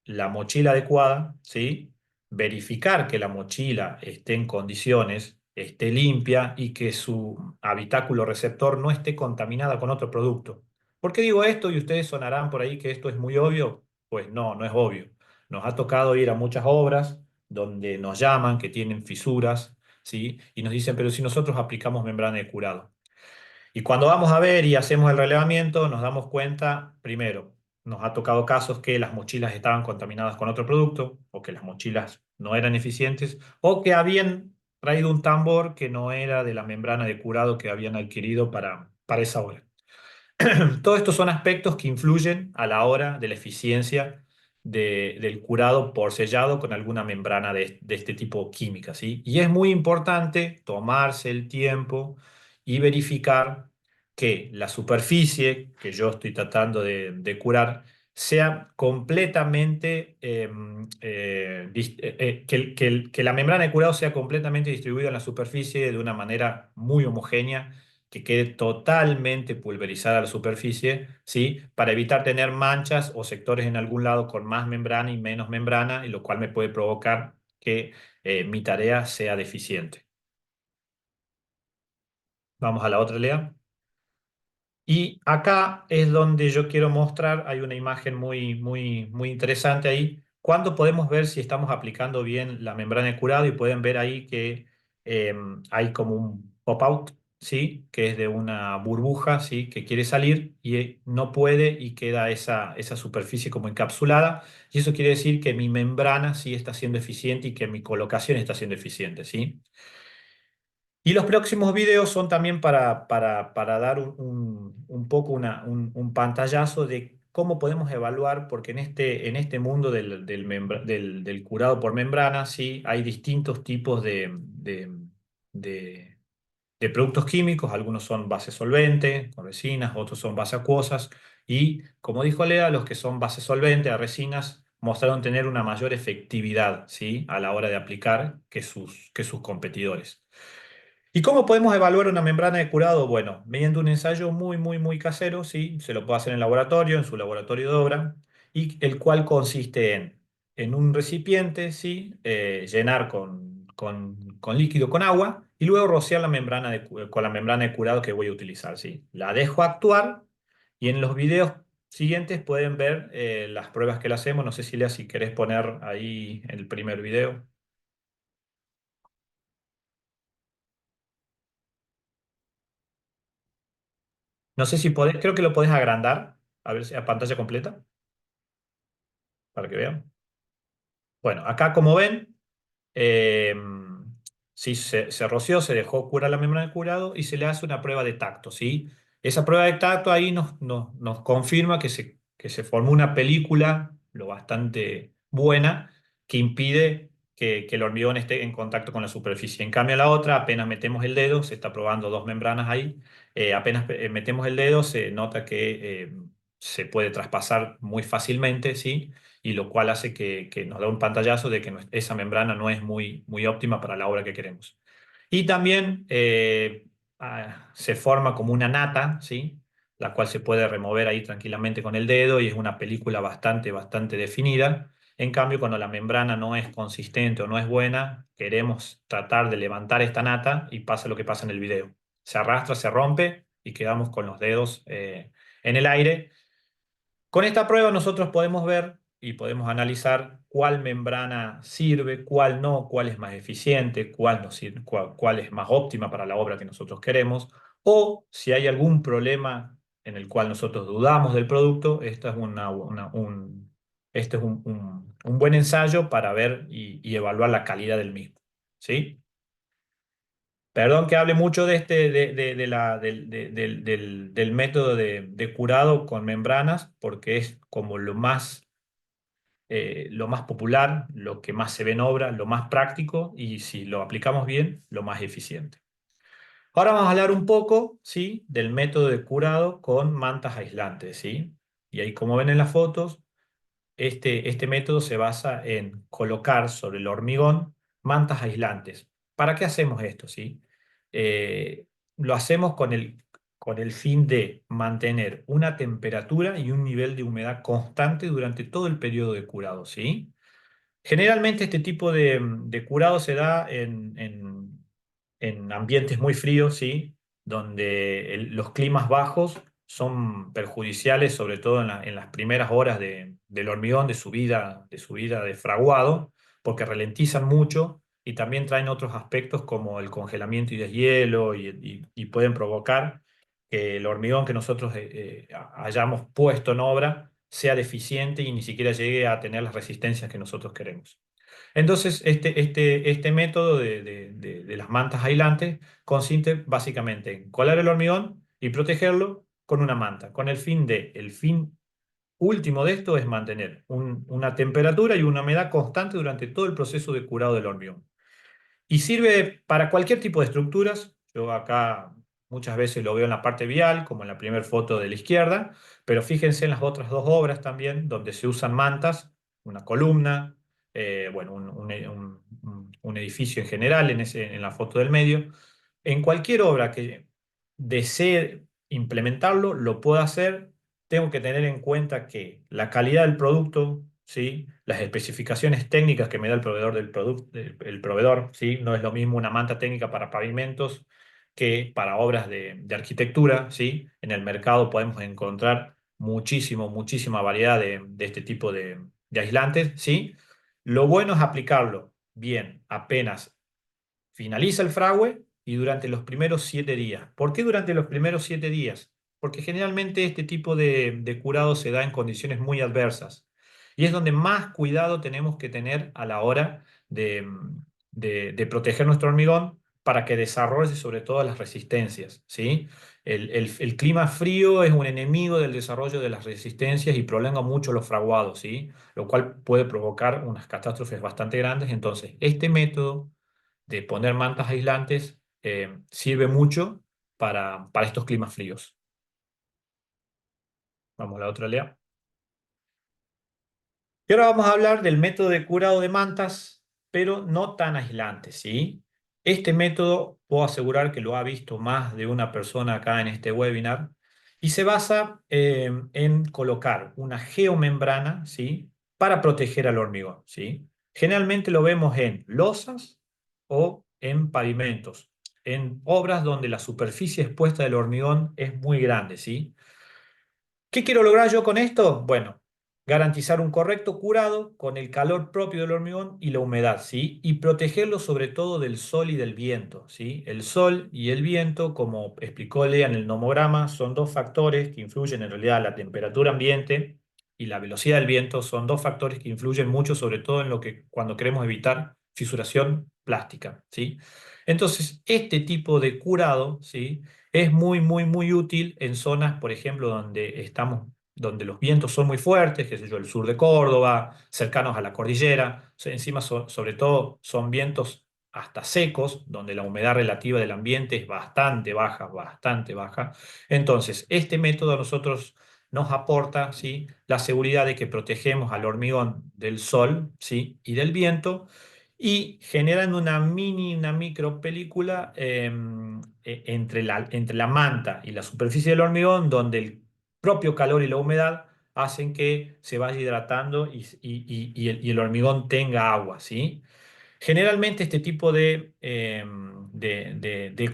la mochila adecuada, ¿sí? Verificar que la mochila esté en condiciones, esté limpia y que su habitáculo receptor no esté contaminada con otro producto. ¿Por qué digo esto? Y ustedes sonarán por ahí que esto es muy obvio. Pues no, no es obvio. Nos ha tocado ir a muchas obras donde nos llaman que tienen fisuras, ¿sí? Y nos dicen, pero si nosotros aplicamos membrana de curado. Y cuando vamos a ver y hacemos el relevamiento, nos damos cuenta, primero, nos ha tocado casos que las mochilas estaban contaminadas con otro producto, o que las mochilas no eran eficientes, o que habían traído un tambor que no era de la membrana de curado que habían adquirido para esa obra. Todos estos son aspectos que influyen a la hora de la eficiencia del curado por sellado con alguna membrana de este tipo química, ¿sí? Y es muy importante tomarse el tiempo y verificar que la superficie que yo estoy tratando de curar sea completamente, que la membrana de curado sea completamente distribuida en la superficie de una manera muy homogénea, que quede totalmente pulverizada la superficie, ¿sí? Para evitar tener manchas o sectores en algún lado con más membrana y menos membrana, y lo cual me puede provocar que mi tarea sea deficiente. Vamos a la otra, Lea. Y acá es donde yo quiero mostrar, hay una imagen muy interesante ahí. ¿Cuándo podemos ver si estamos aplicando bien la membrana de curado? Y pueden ver ahí que hay como un pop-out, ¿sí? Que es de una burbuja, ¿sí? Que quiere salir y no puede y queda esa superficie como encapsulada. Y eso quiere decir que mi membrana sí está siendo eficiente y que mi colocación está siendo eficiente, ¿sí? Y los próximos videos son también para dar un poco un pantallazo de cómo podemos evaluar, porque en este mundo del curado por membrana, ¿sí? Hay distintos tipos de- de productos químicos, algunos son base solvente, con resinas, otros son base acuosas, y como dijo Lea, los que son base solvente a resinas mostraron tener una mayor efectividad, ¿sí? A la hora de aplicar que sus competidores. ¿Y cómo podemos evaluar una membrana de curado? Bueno, mediante un ensayo muy, muy, muy casero, ¿sí? Se lo puede hacer en laboratorio, en su laboratorio de obra, y el cual consiste en un recipiente, ¿sí? Llenar con líquido, con agua, y luego rociar la membrana con la membrana de curado que voy a utilizar, ¿sí? La dejo actuar, y en los videos siguientes pueden ver las pruebas que le hacemos. No sé, Silvia, si querés poner ahí el primer video. No sé si podés, creo que lo podés agrandar, a ver si a pantalla completa, para que vean. Bueno, acá como ven, eh, sí, se roció, se dejó curar la membrana de curado y se le hace una prueba de tacto, ¿sí? Esa prueba de tacto ahí nos confirma que se formó una película lo bastante buena que impide que el hormigón esté en contacto con la superficie. En cambio, la otra, apenas metemos el dedo, se está probando dos membranas ahí, apenas metemos el dedo, se nota que se puede traspasar muy fácilmente, ¿sí? Y lo cual hace que nos da un pantallazo de que esa membrana no es muy, muy óptima para la obra que queremos. Y también se forma como una nata, ¿sí? La cual se puede remover ahí tranquilamente con el dedo y es una película bastante, bastante definida. En cambio, cuando la membrana no es consistente o no es buena, queremos tratar de levantar esta nata y pasa lo que pasa en el video. Se arrastra, se rompe y quedamos con los dedos en el aire. Con esta prueba nosotros podemos ver y podemos analizar cuál membrana sirve, cuál no, cuál es más eficiente, cuál, no sirve, cuál es más óptima para la obra que nosotros queremos, o si hay algún problema en el cual nosotros dudamos del producto. Este es un buen ensayo para ver y evaluar la calidad del mismo. ¿Sí? Perdón que hable mucho del método de curado con membranas, porque es como lo más popular, lo que más se ve en obra, lo más práctico y si lo aplicamos bien, lo más eficiente. Ahora vamos a hablar un poco, ¿sí? Del método de curado con mantas aislantes, ¿sí? Y ahí, como ven en las fotos, este método se basa en colocar sobre el hormigón mantas aislantes. ¿Para qué hacemos esto? ¿Sí? Eh, lo hacemos con el fin de mantener una temperatura y un nivel de humedad constante durante todo el periodo de curado. ¿Sí? Generalmente este tipo de curado se da en ambientes muy fríos, ¿sí? Donde los climas bajos son perjudiciales, sobre todo en las primeras horas del hormigón, de su vida de fraguado, porque ralentizan mucho y también traen otros aspectos como el congelamiento y deshielo y pueden provocar que el hormigón que nosotros hayamos puesto en obra sea deficiente y ni siquiera llegue a tener las resistencias que nosotros queremos. Entonces, este método de las mantas aislantes consiste básicamente en colar el hormigón y protegerlo con una manta, con el fin último de esto es mantener una temperatura y una humedad constante durante todo el proceso de curado del hormigón. Y sirve para cualquier tipo de estructuras. Yo acá muchas veces lo veo en la parte vial, como en la primera foto de la izquierda, pero fíjense en las otras dos obras también, donde se usan mantas, una columna, bueno, un edificio en general en la foto del medio. En cualquier obra que desee implementarlo, lo puedo hacer. Tengo que tener en cuenta que la calidad del producto, ¿sí? Las especificaciones técnicas que me da el proveedor del producto, el proveedor, ¿sí? No es lo mismo una manta técnica para pavimentos que para obras de arquitectura, ¿sí? En el mercado podemos encontrar muchísima variedad de este tipo de aislantes, ¿sí? Lo bueno es aplicarlo bien apenas finaliza el fragüe y durante los primeros 7 días. ¿Por qué durante los primeros 7 días? Porque generalmente este tipo de curado se da en condiciones muy adversas y es donde más cuidado tenemos que tener a la hora de proteger nuestro hormigón, para que desarrolle sobre todo las resistencias, ¿sí? El clima frío es un enemigo del desarrollo de las resistencias y prolonga mucho los fraguados, ¿sí? Lo cual puede provocar unas catástrofes bastante grandes. Entonces, este método de poner mantas aislantes sirve mucho para estos climas fríos. Vamos a la otra, Lea. Y ahora vamos a hablar del método de curado de mantas, pero no tan aislante, ¿sí? Este método puedo asegurar que lo ha visto más de una persona acá en este webinar y se basa en colocar una geomembrana, ¿sí? Para proteger al hormigón, ¿sí? Generalmente lo vemos en losas o en pavimentos, en obras donde la superficie expuesta del hormigón es muy grande, ¿sí? ¿Qué quiero lograr yo con esto? Bueno, garantizar un correcto curado con el calor propio del hormigón y la humedad, ¿sí? Y protegerlo sobre todo del sol y del viento, ¿sí? El sol y el viento, como explicó Lea en el nomograma, son dos factores que influyen en realidad la temperatura ambiente y la velocidad del viento, son dos factores que influyen mucho sobre todo en lo que cuando queremos evitar fisuración plástica, ¿sí? Entonces, este tipo de curado, ¿sí? Es muy, muy, muy útil en zonas, por ejemplo, donde los vientos son muy fuertes, qué sé yo, el sur de Córdoba, cercanos a la cordillera. Encima, sobre todo, son vientos hasta secos, donde la humedad relativa del ambiente es bastante baja, bastante baja. Entonces, este método a nosotros nos aporta, ¿sí? La seguridad de que protegemos al hormigón del sol, ¿sí? Y del viento y generan una mini, una micro película entre la manta y la superficie del hormigón, donde el propio calor y la humedad hacen que se vaya hidratando y el hormigón tenga agua, ¿sí? Generalmente este tipo de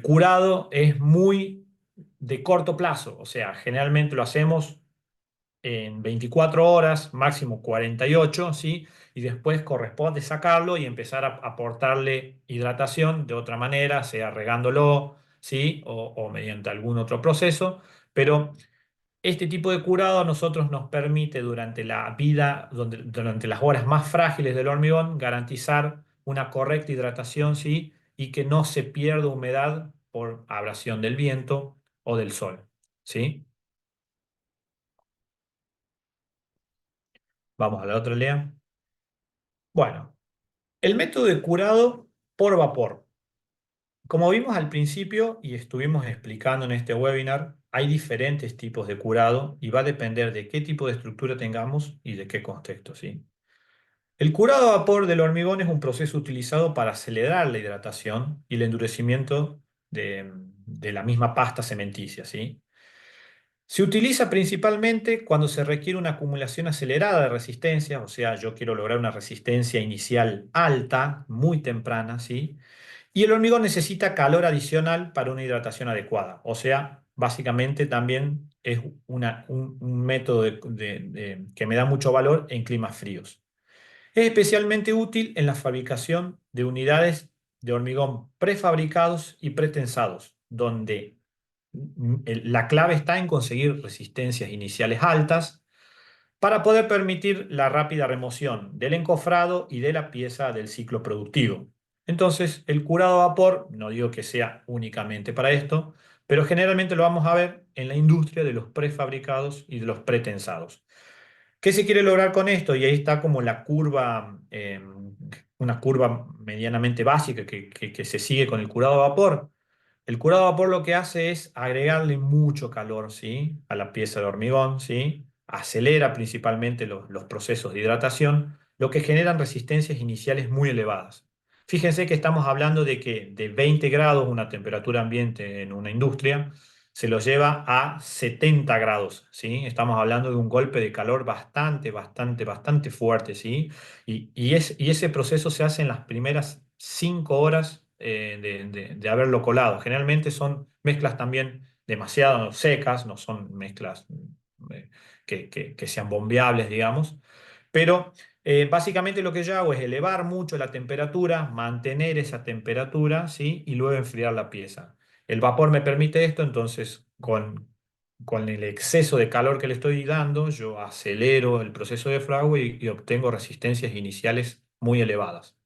curado es muy de corto plazo, o sea, generalmente lo hacemos en 24 horas, máximo 48, ¿sí? Y después corresponde sacarlo y empezar a aportarle hidratación de otra manera, sea regándolo, ¿sí? O mediante algún otro proceso. Pero este tipo de curado a nosotros nos permite durante la vida, durante las horas más frágiles del hormigón, garantizar una correcta hidratación, ¿sí? Y que no se pierda humedad por abrasión del viento o del sol, ¿sí? Vamos a la otra, Lea. Bueno, el método de curado por vapor. Como vimos al principio y estuvimos explicando en este webinar, hay diferentes tipos de curado y va a depender de qué tipo de estructura tengamos y de qué contexto, ¿sí? El curado a vapor del hormigón es un proceso utilizado para acelerar la hidratación y el endurecimiento de la misma pasta cementicia, ¿sí? Se utiliza principalmente cuando se requiere una acumulación acelerada de resistencia, o sea, yo quiero lograr una resistencia inicial alta, muy temprana, ¿sí? Y el hormigón necesita calor adicional para una hidratación adecuada. O sea, básicamente también es un método que me da mucho valor en climas fríos. Es especialmente útil en la fabricación de unidades de hormigón prefabricados y pretensados, donde la clave está en conseguir resistencias iniciales altas para poder permitir la rápida remoción del encofrado y de la pieza del ciclo productivo. Entonces, el curado a vapor, no digo que sea únicamente para esto, pero generalmente lo vamos a ver en la industria de los prefabricados y de los pretensados. ¿Qué se quiere lograr con esto? Y ahí está como la curva, una curva medianamente básica que se sigue con el curado a vapor. El curado a vapor lo que hace es agregarle mucho calor, ¿sí? A la pieza de hormigón, ¿sí? Acelera principalmente los procesos de hidratación, lo que generan resistencias iniciales muy elevadas. Fíjense que estamos hablando de que de 20 grados, una temperatura ambiente en una industria, se lo lleva a 70 grados, ¿sí? Estamos hablando de un golpe de calor bastante, bastante, bastante fuerte, ¿sí? Y ese proceso se hace en las primeras 5 horas de haberlo colado. Generalmente son mezclas también demasiado secas, no son mezclas que sean bombeables, digamos, pero básicamente lo que yo hago es elevar mucho la temperatura, mantener esa temperatura, ¿sí? Y luego enfriar la pieza. El vapor me permite esto, entonces con el exceso de calor que le estoy dando, yo acelero el proceso de fragua y obtengo resistencias iniciales muy elevadas.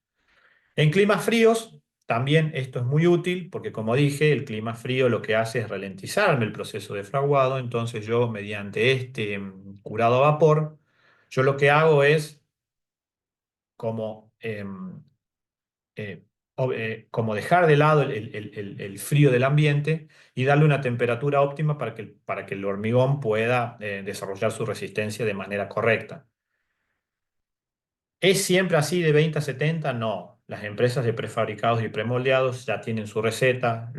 En climas fríos, también esto es muy útil porque, como dije, el clima frío lo que hace es ralentizarme el proceso de fraguado. Entonces yo, mediante este curado a vapor, yo lo que hago es como, eh, como dejar de lado el frío del ambiente y darle una temperatura óptima para que el hormigón pueda desarrollar su resistencia de manera correcta. ¿Es siempre así de 20 a 70? No. Las empresas de prefabricados y premoldeados ya tienen su receta.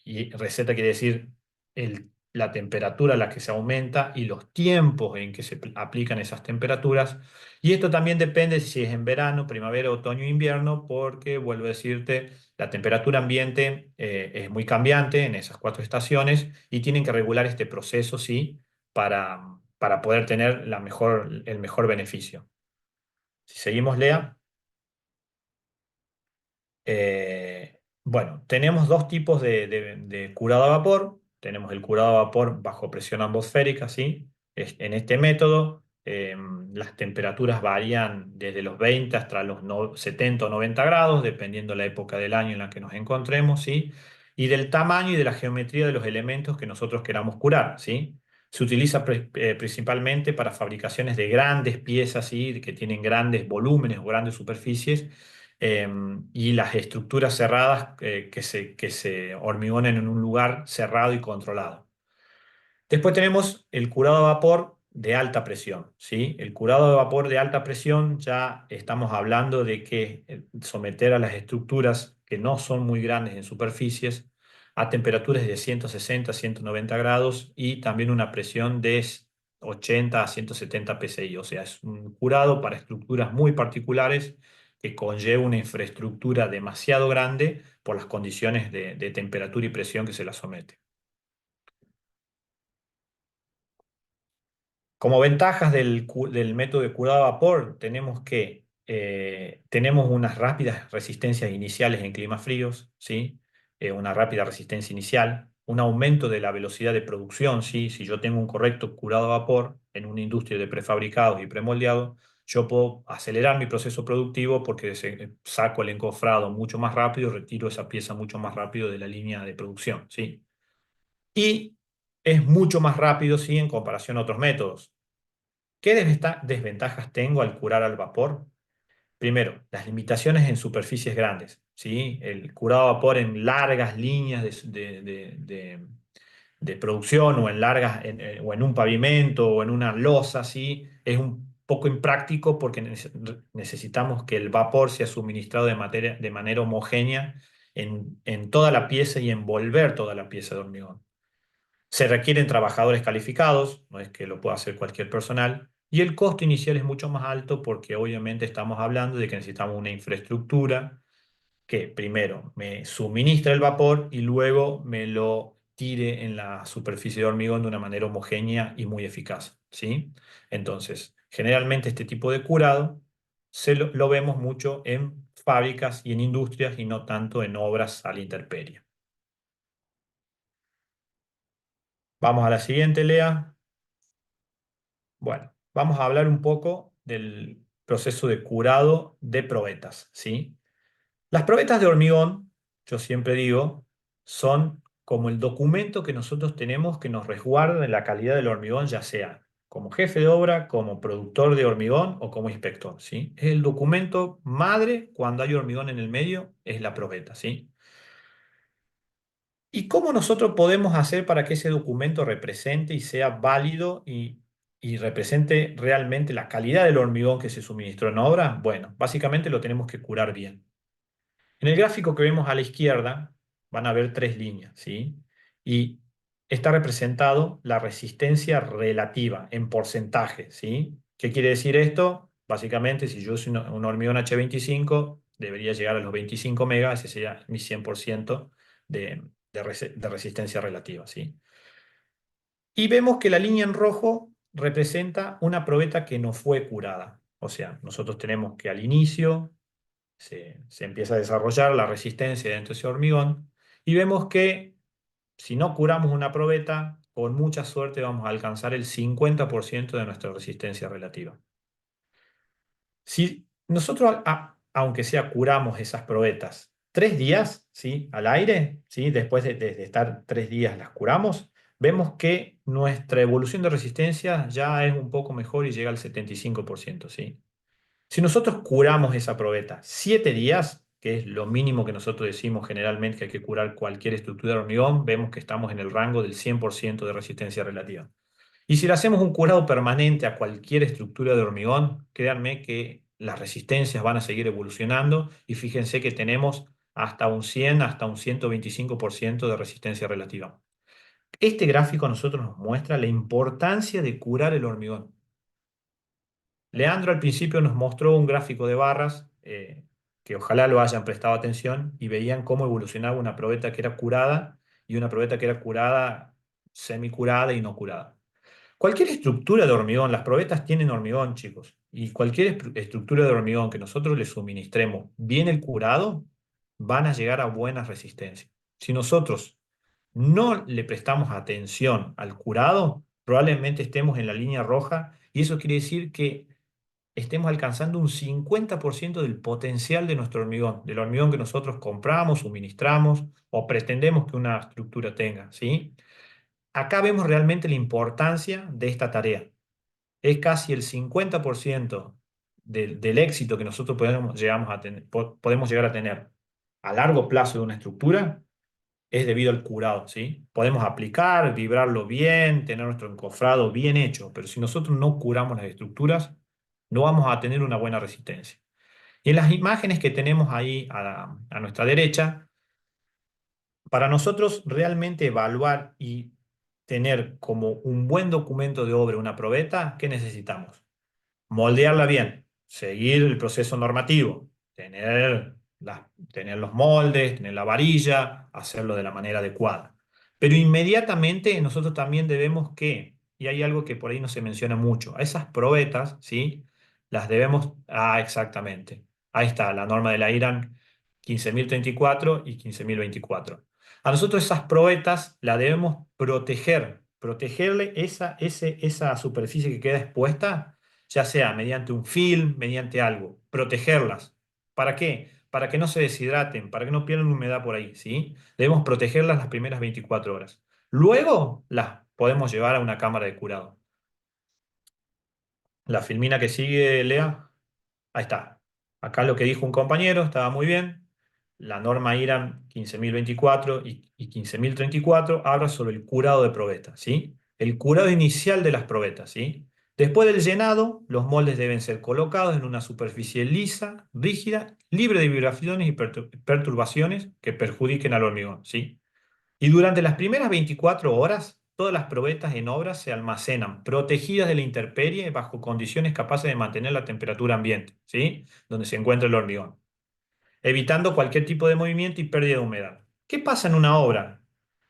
Y receta quiere decir la temperatura a la que se aumenta y los tiempos en que se aplican esas temperaturas. Y esto también depende si es en verano, primavera, otoño o invierno, porque, vuelvo a decirte, la temperatura ambiente es muy cambiante en esas 4 estaciones y tienen que regular este proceso, sí, para poder tener el mejor beneficio. Si seguimos, Lea. Bueno, tenemos dos tipos de curado a vapor. Tenemos el curado a vapor bajo presión atmosférica, ¿sí? En este método, las temperaturas varían desde los 20 hasta los 70 o 90 grados, dependiendo la época del año en la que nos encontremos, ¿sí? Y del tamaño y de la geometría de los elementos que nosotros queramos curar, ¿sí? Se utiliza principalmente para fabricaciones de grandes piezas, ¿sí? Que tienen grandes volúmenes o grandes superficies, y las estructuras cerradas que se hormigonen en un lugar cerrado y controlado. Después tenemos el curado a vapor de alta presión, ¿sí? El curado de vapor de alta presión ya estamos hablando de que someter a las estructuras que no son muy grandes en superficies a temperaturas de 160 a 190 grados y también una presión de 80 a 170 psi. O sea, es un curado para estructuras muy particulares que conlleva una infraestructura demasiado grande por las condiciones de temperatura y presión que se la somete. Como ventajas del método de curado a vapor, tenemos que tenemos unas rápidas resistencias iniciales en climas fríos, ¿sí? Una rápida resistencia inicial, un aumento de la velocidad de producción, ¿sí? Si yo tengo un correcto curado a vapor en una industria de prefabricados y premoldeados, yo puedo acelerar mi proceso productivo porque saco el encofrado mucho más rápido, retiro esa pieza mucho más rápido de la línea de producción, ¿sí? Y es mucho más rápido, ¿sí? En comparación a otros métodos. ¿Qué desventajas tengo al curar al vapor? Primero, las limitaciones en superficies grandes, ¿sí? El curado a vapor en largas líneas de producción o o en un pavimento o en una losa, ¿sí? Es un poco impráctico porque necesitamos que el vapor sea suministrado de manera homogénea en toda la pieza y envolver toda la pieza de hormigón. Se requieren trabajadores calificados, no es que lo pueda hacer cualquier personal, y el costo inicial es mucho más alto porque obviamente estamos hablando de que necesitamos una infraestructura que primero me suministre el vapor y luego me lo tire en la superficie de hormigón de una manera homogénea y muy eficaz, ¿sí? Entonces, generalmente este tipo de curado lo vemos mucho en fábricas y en industrias y no tanto en obras a la intemperie. Vamos a la siguiente, Lea. Bueno, vamos a hablar un poco del proceso de curado de probetas, ¿sí? Las probetas de hormigón, yo siempre digo, son como el documento que nosotros tenemos que nos resguarda de la calidad del hormigón, ya sea como jefe de obra, como productor de hormigón o como inspector, ¿sí? Es el documento madre cuando hay hormigón en el medio, es la probeta, ¿sí? ¿Y cómo nosotros podemos hacer para que ese documento represente y sea válido y represente realmente la calidad del hormigón que se suministró en obra? Bueno, básicamente lo tenemos que curar bien. En el gráfico que vemos a la izquierda van a ver 3 líneas, ¿sí? Y está representado la resistencia relativa en porcentaje, ¿sí? ¿Qué quiere decir esto? Básicamente, si yo soy un hormigón H25, debería llegar a los 25 megas, ese sería mi 100% de resistencia relativa, ¿sí? Y vemos que la línea en rojo representa una probeta que no fue curada. O sea, nosotros tenemos que al inicio se empieza a desarrollar la resistencia dentro de ese hormigón y vemos que si no curamos una probeta, con mucha suerte vamos a alcanzar el 50% de nuestra resistencia relativa. Si nosotros aunque sea curamos esas probetas 3 días, ¿sí? Al aire, ¿sí? Después de estar 3 días las curamos, vemos que nuestra evolución de resistencia ya es un poco mejor y llega al 75%, ¿sí? Si nosotros curamos esa probeta 7 días, que es lo mínimo que nosotros decimos generalmente que hay que curar cualquier estructura de hormigón, vemos que estamos en el rango del 100% de resistencia relativa. Y si le hacemos un curado permanente a cualquier estructura de hormigón, créanme que las resistencias van a seguir evolucionando y fíjense que tenemos hasta un 100, hasta un 125% de resistencia relativa. Este gráfico a nosotros nos muestra la importancia de curar el hormigón. Leandro al principio nos mostró un gráfico de barras, que ojalá lo hayan prestado atención y veían cómo evolucionaba una probeta que era curada y una probeta que era curada, semicurada y no curada. Cualquier estructura de hormigón, las probetas tienen hormigón, chicos, y cualquier estructura de hormigón que nosotros le suministremos bien el curado, van a llegar a buenas resistencias. Si nosotros no le prestamos atención al curado, probablemente estemos en la línea roja y eso quiere decir que estemos alcanzando un 50% del potencial de nuestro hormigón, del hormigón que nosotros compramos, suministramos o pretendemos que una estructura tenga, ¿sí? Acá vemos realmente la importancia de esta tarea. Es casi el 50% del éxito que nosotros podemos llegar a tener a largo plazo de una estructura es debido al curado, ¿sí? Podemos aplicar, vibrarlo bien, tener nuestro encofrado bien hecho, pero si nosotros no curamos las estructuras, no vamos a tener una buena resistencia. Y en las imágenes que tenemos ahí a nuestra derecha, para nosotros realmente evaluar y tener como un buen documento de obra una probeta, ¿qué necesitamos? Moldearla bien, seguir el proceso normativo, tener los moldes, tener la varilla, hacerlo de la manera adecuada. Pero inmediatamente nosotros también debemos que, y hay algo que por ahí no se menciona mucho, a esas probetas, ¿sí? Las debemos, exactamente. Ahí está, la norma de la IRAN 15.034 y 15.024. A nosotros esas probetas las debemos protegerle esa superficie que queda expuesta, ya sea mediante un film, mediante algo, protegerlas. ¿Para qué? Para que no se deshidraten, para que no pierdan humedad por ahí, ¿sí? Debemos protegerlas las primeras 24 horas. Luego las podemos llevar a una cámara de curado. La filmina que sigue, Lea, ahí está. Acá lo que dijo un compañero estaba muy bien. La norma IRAN 15.024 y 15.034 habla sobre el curado de probetas, ¿sí? El curado inicial de las probetas, ¿sí? Después del llenado, los moldes deben ser colocados en una superficie lisa, rígida, libre de vibraciones y perturbaciones que perjudiquen al hormigón, ¿sí? Y durante las primeras 24 horas, todas las probetas en obra se almacenan protegidas de la intemperie bajo condiciones capaces de mantener la temperatura ambiente, ¿sí? Donde se encuentra el hormigón, evitando cualquier tipo de movimiento y pérdida de humedad. ¿Qué pasa en una obra?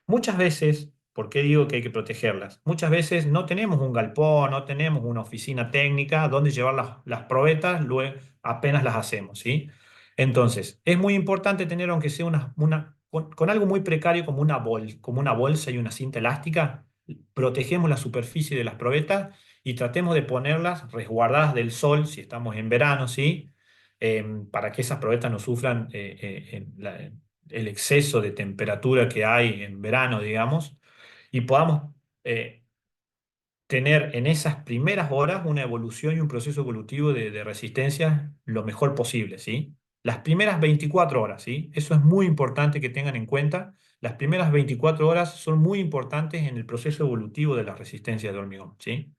Muchas veces, ¿por qué digo que hay que protegerlas? Muchas veces no tenemos un galpón, no tenemos una oficina técnica donde llevar las probetas, luego apenas las hacemos, ¿sí? Entonces, es muy importante tener, aunque sea con algo muy precario como una bolsa y una cinta elástica, protegemos la superficie de las probetas y tratemos de ponerlas resguardadas del sol si estamos en verano, ¿sí? Para que esas probetas no sufran el exceso de temperatura que hay en verano, digamos, y podamos eh, tener en esas primeras horas una evolución y un proceso evolutivo de resistencia lo mejor posible, ¿sí? Las primeras 24 horas, ¿sí? Eso es muy importante que tengan en cuenta. Las primeras 24 horas son muy importantes en el proceso evolutivo de las resistencias de hormigón, ¿sí?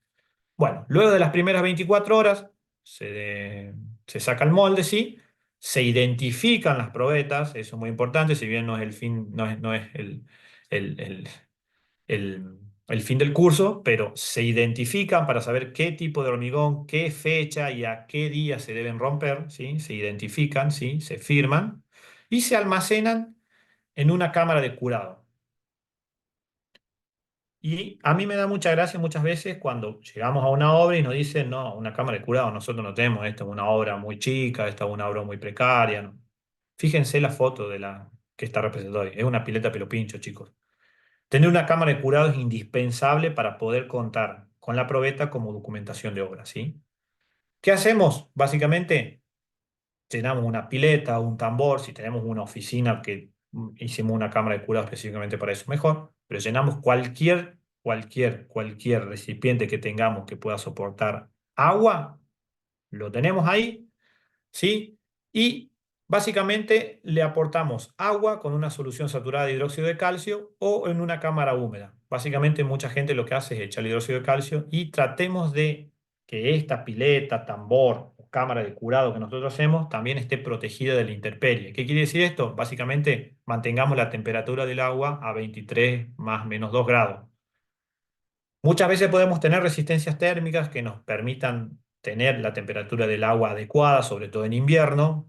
Bueno, luego de las primeras 24 horas se saca el molde, ¿sí? Se identifican las probetas, eso es muy importante, si bien no es el fin, no es el, el- el- el fin del curso, pero se identifican para saber qué tipo de hormigón, qué fecha y a qué día se deben romper, ¿sí? Se identifican, ¿sí? Se firman y se almacenan en una cámara de curado. Y a mí me da mucha gracia muchas veces cuando llegamos a una obra y nos dicen, no, una cámara de curado, nosotros no tenemos, esta es una obra muy chica, esta es una obra muy precaria, ¿no? Fíjense la foto de la que está representada hoy, es una pileta pelo pincho, chicos. Tener una cámara de curado es indispensable para poder contar con la probeta como documentación de obra, ¿sí? ¿Qué hacemos? Básicamente, llenamos una pileta, un tambor, si tenemos una oficina que hicimos una cámara de curado específicamente para eso, mejor, pero llenamos cualquier recipiente que tengamos que pueda soportar agua, lo tenemos ahí, ¿sí? Y básicamente le aportamos agua con una solución saturada de hidróxido de calcio o en una cámara húmeda. Básicamente mucha gente lo que hace es echar el hidróxido de calcio y tratemos de que esta pileta, tambor o cámara de curado que nosotros hacemos también esté protegida de la intemperie. ¿Qué quiere decir esto? Básicamente mantengamos la temperatura del agua a 23 más menos 2 grados. Muchas veces podemos tener resistencias térmicas que nos permitan tener la temperatura del agua adecuada, sobre todo en invierno,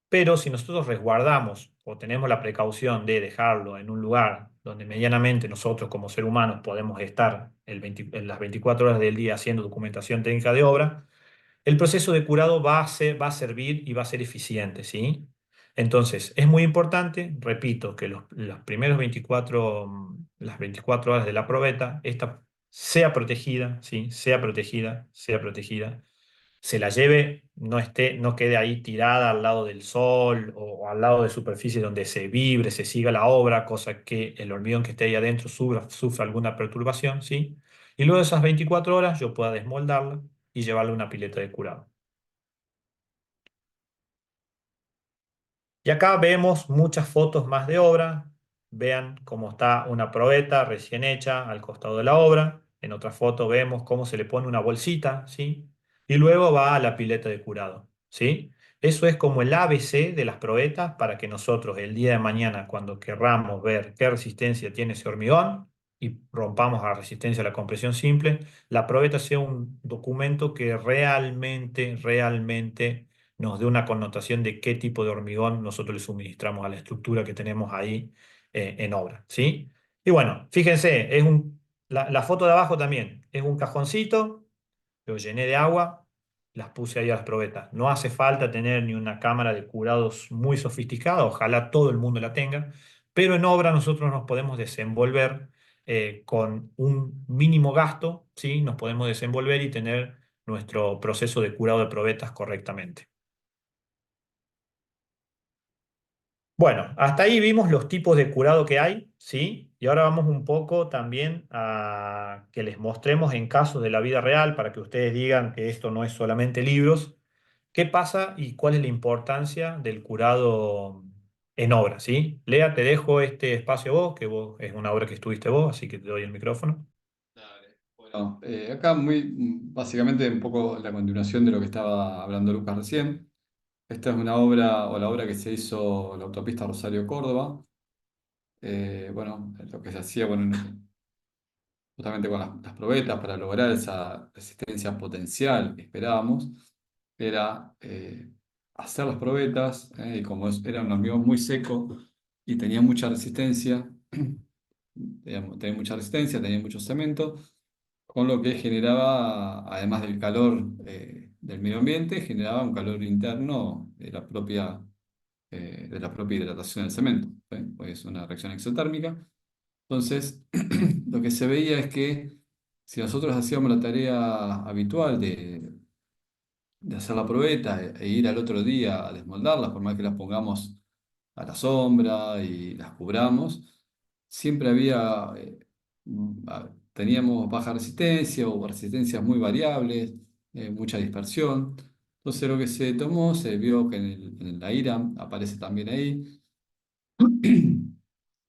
pero si nosotros resguardamos o tenemos la precaución de dejarlo en un lugar donde medianamente nosotros como seres humanos podemos estar en las 24 horas del día haciendo documentación técnica de obra, el proceso de curado va a servir y va a ser eficiente, ¿sí? Entonces, es muy importante, repito, que los primeros 24, las 24 horas de la probeta, esta sea protegida, ¿sí? Sea protegida, se la lleve, no quede ahí tirada al lado del sol o al lado de superficies donde se vibre, se siga la obra, cosa que el hormigón que esté ahí adentro sufra alguna perturbación, ¿sí? Y luego de esas 24 horas yo pueda desmoldarla y llevarle a una pileta de curado. Y acá vemos muchas fotos más de obra. Vean cómo está una probeta recién hecha al costado de la obra. En otra foto vemos cómo se le pone una bolsita, ¿sí? Y luego va a la pileta de curado, ¿sí? Eso es como el ABC de las probetas para que nosotros el día de mañana, cuando querramos ver qué resistencia tiene ese hormigón y rompamos la resistencia a la compresión simple, la probeta sea un documento que realmente nos dé una connotación de qué tipo de hormigón nosotros le suministramos a la estructura que tenemos ahí en obra, ¿sí? Y bueno, fíjense, la foto de abajo también es un cajoncito, lo llené de agua, las puse ahí a las probetas. No hace falta tener ni una cámara de curados muy sofisticada, ojalá todo el mundo la tenga, pero en obra nosotros nos podemos desenvolver con un mínimo gasto, ¿sí? Nos podemos desenvolver y tener nuestro proceso de curado de probetas correctamente. Bueno, hasta ahí vimos los tipos de curado que hay, ¿sí? Y ahora vamos un poco también a que les mostremos en casos de la vida real para que ustedes digan que esto no es solamente libros, qué pasa y cuál es la importancia del curado en obra, ¿sí? Lea, te dejo este espacio a vos, que vos es una obra que estuviste vos, así que te doy el micrófono. Dale. Bueno, acá básicamente un poco la continuación de lo que estaba hablando Lucas recién. Esta es una obra, o la obra que se hizo la autopista Rosario-Córdoba. Bueno, lo que se hacía, bueno, justamente con las probetas para lograr esa resistencia potencial que esperábamos, era hacer las probetas, y como era un hormigón muy seco y tenía mucha resistencia, tenía mucha resistencia, tenía mucho cemento, con lo que generaba, además del calor del medio ambiente, generaba un calor interno de la propia hidratación del cemento, ¿sí? Pues es una reacción exotérmica. Entonces, lo que se veía es que si nosotros hacíamos la tarea habitual de hacer la probeta e ir al otro día a desmoldarlas, por más que las pongamos a la sombra y las cubramos, siempre teníamos baja resistencia o resistencias muy variables, mucha dispersión. Entonces lo que se tomó, se vio que en la IRAM aparece también ahí,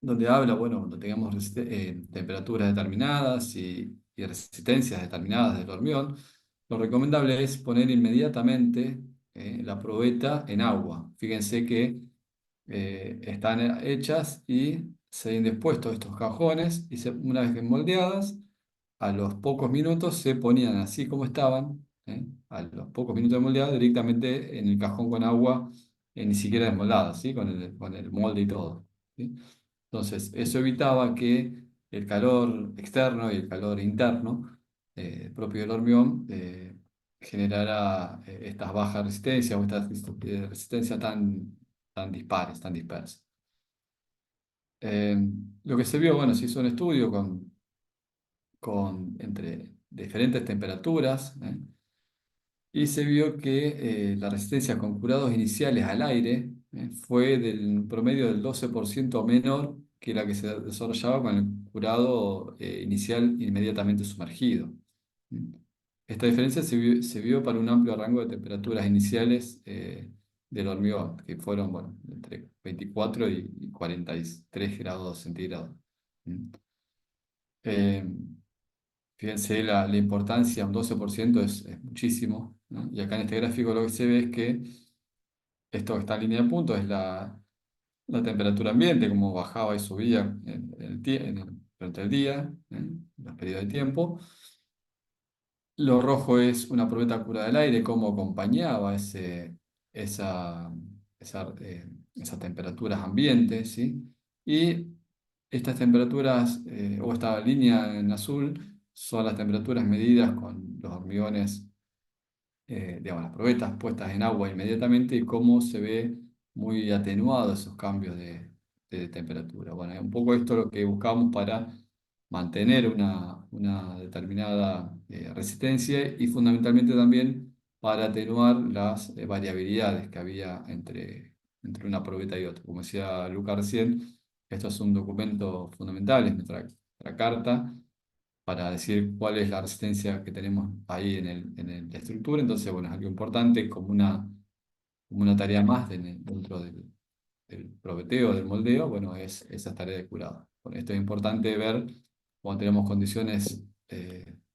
donde habla, bueno, cuando tengamos temperaturas determinadas y resistencias determinadas del hormigón, lo recomendable es poner inmediatamente la probeta en agua. Fíjense que están hechas y se han dispuestos estos cajones y una vez que moldeadas, a los pocos minutos se ponían así como estaban, a los pocos minutos de moldeado directamente en el cajón con agua, ni siquiera desmoldadas, ¿sí? Con el molde y todo, ¿sí? Entonces, eso evitaba que el calor externo y el calor interno propio del hormigón generara estas bajas resistencias o estas resistencias tan dispares, tan dispersas. Eh, lo que se vio, bueno, se hizo un estudio entre diferentes temperaturas, y se vio que la resistencia con curados iniciales al aire fue del promedio del 12% menor que la que se desarrollaba con el curado inicial inmediatamente sumergido. ¿Mm? Esta diferencia se vio para un amplio rango de temperaturas iniciales del hormigón, que fueron, bueno, entre 24 y 43 grados centígrados. ¿Mm? Eh, Fíjense la importancia, un 12% es muchísimo, ¿no? Y acá en este gráfico lo que se ve es que esto que está en línea de puntos es la temperatura ambiente, cómo bajaba y subía durante el día, en los periodos de tiempo. Lo rojo es una probeta curada del aire, cómo acompañaba esa, esas temperaturas ambientes, ¿sí? Y estas temperaturas, o esta línea en azul, son las temperaturas medidas con los hormigones, digamos, las probetas puestas en agua inmediatamente y cómo se ve muy atenuados esos cambios de temperatura. Bueno, es un poco esto lo que buscamos para mantener una determinada resistencia y fundamentalmente también para atenuar las variabilidades que había entre una probeta y otra. Como decía Luca recién, esto es un documento fundamental, es nuestra carta para decir cuál es la resistencia que tenemos ahí en la estructura. Entonces, bueno, es algo importante como una tarea más dentro del probeteo, del moldeo, bueno, es esa tarea de curado. Bueno, esto es importante ver cuando tenemos condiciones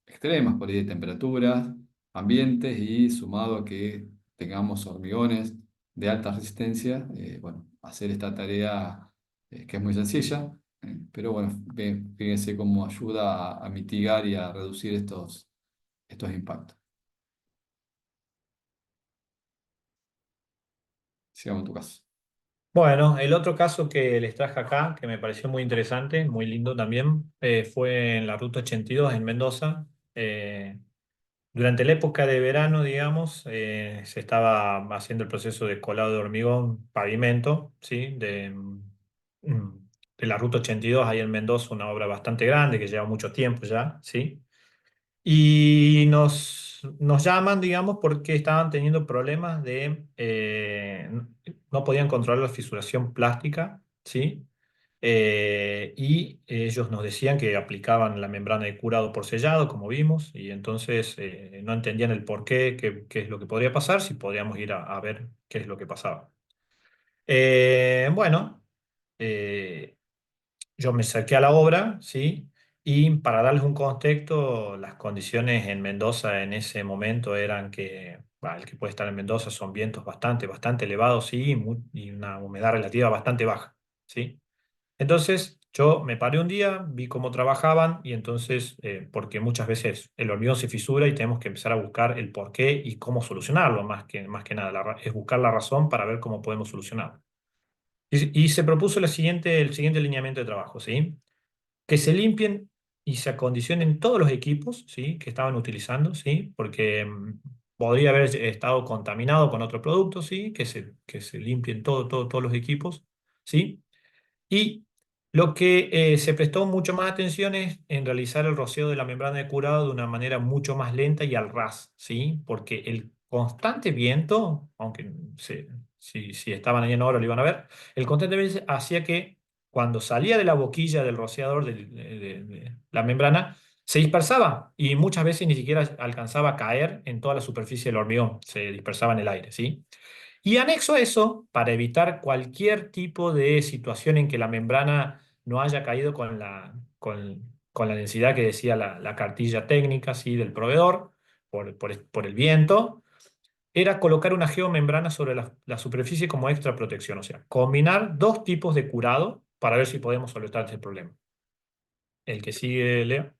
extremas, por ahí de temperaturas, ambientes y sumado a que tengamos hormigones de alta resistencia, bueno, hacer esta tarea que es muy sencilla, pero bueno, fíjense cómo ayuda a mitigar y a reducir estos impactos. Sigamos en tu caso. Bueno, el otro caso que les traje acá, que me pareció muy interesante, muy lindo también, fue en la Ruta 82 en Mendoza. Durante la época de verano, digamos, se estaba haciendo el proceso de colado de hormigón pavimento, ¿sí? De la Ruta 82 ahí en Mendoza, una obra bastante grande que lleva mucho tiempo ya, ¿sí? Y nos llaman, digamos, porque estaban teniendo problemas no podían controlar la fisuración plástica, ¿sí? Y ellos nos decían que aplicaban la membrana de curado por sellado, como vimos, y entonces no entendían el por qué, qué es lo que podría pasar, si podríamos ir a ver qué es lo que pasaba. Bueno, eh, yo me saqué a la obra, ¿sí? Y para darles un contexto, las condiciones en Mendoza en ese momento eran que, el que puede estar en Mendoza son vientos bastante elevados, sí, y una humedad relativa bastante baja, ¿sí? Entonces yo me paré un día, vi cómo trabajaban y entonces, porque muchas veces el hormigón se fisura y tenemos que empezar a buscar el por qué y cómo solucionarlo, más que nada, es buscar la razón para ver cómo podemos solucionarlo. Y se propuso el siguiente lineamiento de trabajo, ¿sí? Que se limpien y se acondicionen todos los equipos, ¿sí? Que estaban utilizando, ¿sí? Porque podría haber estado contaminado con otro producto, ¿sí? Que se limpien todos los equipos, ¿sí? Y lo que se prestó mucho más atención es en realizar el rocío de la membrana de curado de una manera mucho más lenta y al ras, ¿sí? Porque el constante viento, aunque si estaban ahí en hora lo iban a ver, el constante viento hacía que cuando salía de la boquilla del rociador de la membrana, se dispersaba y muchas veces ni siquiera alcanzaba a caer en toda la superficie del hormigón, se dispersaba en el aire, ¿sí? Y anexo a eso, para evitar cualquier tipo de situación en que la membrana no haya caído con la densidad que decía la cartilla técnica, ¿sí? Del proveedor, por el viento, era colocar una geomembrana sobre la superficie como extra protección. O sea, combinar dos tipos de curado para ver si podemos solventar este problema. El que sigue, Leo.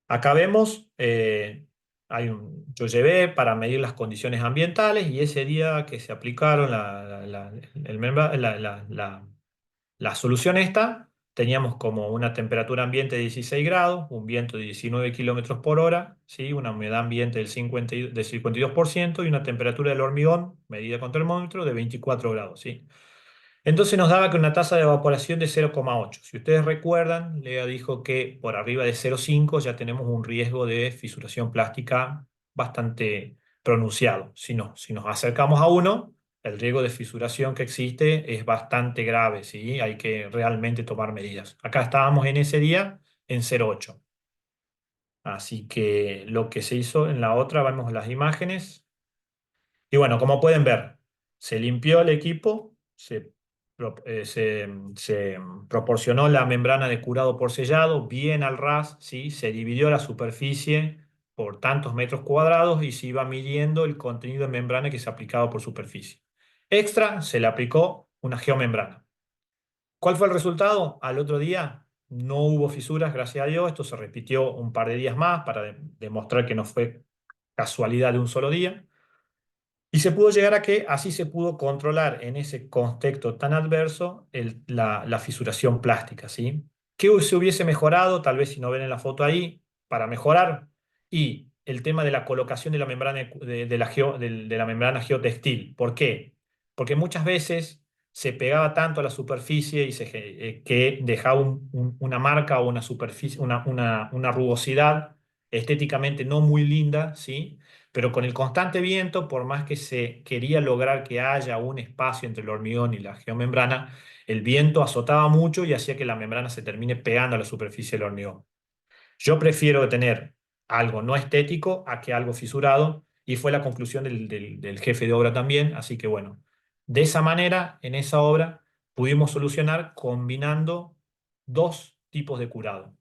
Acá vemos, yo llevé para medir las condiciones ambientales y ese día que se aplicaron la solución esta, teníamos como una temperatura ambiente de 16 grados, un viento de 19 kilómetros por hora, ¿sí? Una humedad ambiente del 52% y una temperatura del hormigón medida con termómetro de 24 grados, ¿sí? Entonces nos daba que una tasa de evaporación de 0,8. Si ustedes recuerdan, Lea dijo que por arriba de 0,5 ya tenemos un riesgo de fisuración plástica bastante pronunciado. Si nos acercamos a 1, el riesgo de fisuración que existe es bastante grave, ¿sí? Hay que realmente tomar medidas. Acá estábamos en ese día en 0,8. Así que lo que se hizo en la otra, vemos las imágenes. Y bueno, como pueden ver, se limpió el equipo, se proporcionó la membrana de curado por sellado, bien al ras, ¿sí? Se dividió la superficie por tantos metros cuadrados y se iba midiendo el contenido de membrana que se aplicaba por superficie. Extra, se le aplicó una geomembrana. ¿Cuál fue el resultado? Al otro día no hubo fisuras, gracias a Dios. Esto se repitió un par de días más para demostrar que no fue casualidad de un solo día. Y se pudo llegar a que así se pudo controlar en ese contexto tan adverso la fisuración plástica, ¿sí? ¿Qué se hubiese mejorado? Tal vez si no ven en la foto ahí, para mejorar. Y el tema de la colocación de la membrana, de la membrana geotextil. ¿Por qué? Porque muchas veces se pegaba tanto a la superficie y que dejaba una marca o una superficie, una rugosidad estéticamente no muy linda, ¿sí? Pero con el constante viento, por más que se quería lograr que haya un espacio entre el hormigón y la geomembrana, el viento azotaba mucho y hacía que la membrana se termine pegando a la superficie del hormigón. Yo prefiero tener algo no estético a que algo fisurado, y fue la conclusión del jefe de obra también. Así que bueno, de esa manera, en esa obra, pudimos solucionar combinando dos tipos de curado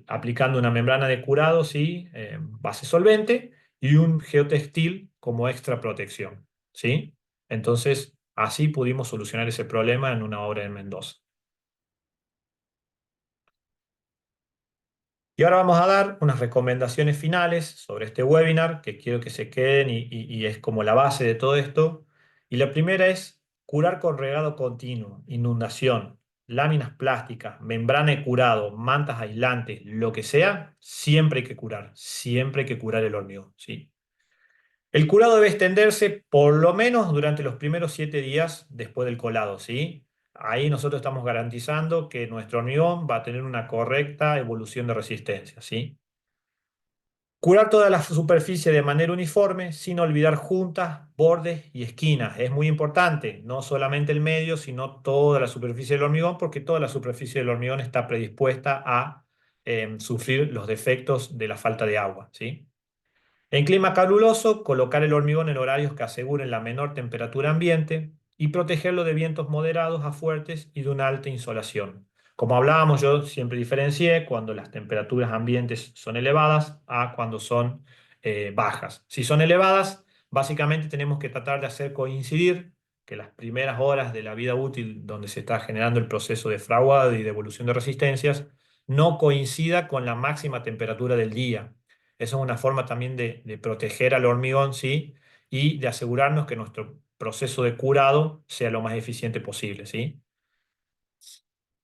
aplicando una membrana de curado, ¿sí? Base solvente y un geotextil como extra protección, ¿sí? Entonces, así pudimos solucionar ese problema en una obra en Mendoza. Y ahora vamos a dar unas recomendaciones finales sobre este webinar que quiero que se queden y es como la base de todo esto. Y la primera es curar con regado continuo, inundación, láminas plásticas, membrana de curado, mantas aislantes, lo que sea, siempre hay que curar el hormigón, ¿sí? El curado debe extenderse por lo menos durante los primeros 7 días después del colado, ¿sí? Ahí nosotros estamos garantizando que nuestro hormigón va a tener una correcta evolución de resistencia, ¿sí? Curar toda la superficie de manera uniforme, sin olvidar juntas, bordes y esquinas. Es muy importante, no solamente el medio, sino toda la superficie del hormigón, porque toda la superficie del hormigón está predispuesta a sufrir los defectos de la falta de agua, ¿sí? En clima caluroso, colocar el hormigón en horarios que aseguren la menor temperatura ambiente y protegerlo de vientos moderados a fuertes y de una alta insolación. Como hablábamos, yo siempre diferencié cuando las temperaturas ambientes son elevadas a cuando son bajas. Si son elevadas, básicamente tenemos que tratar de hacer coincidir que las primeras horas de la vida útil donde se está generando el proceso de fraguado y de evolución de resistencias no coincida con la máxima temperatura del día. Eso es una forma también de proteger al hormigón, ¿sí? Y de asegurarnos que nuestro proceso de curado sea lo más eficiente posible, ¿sí?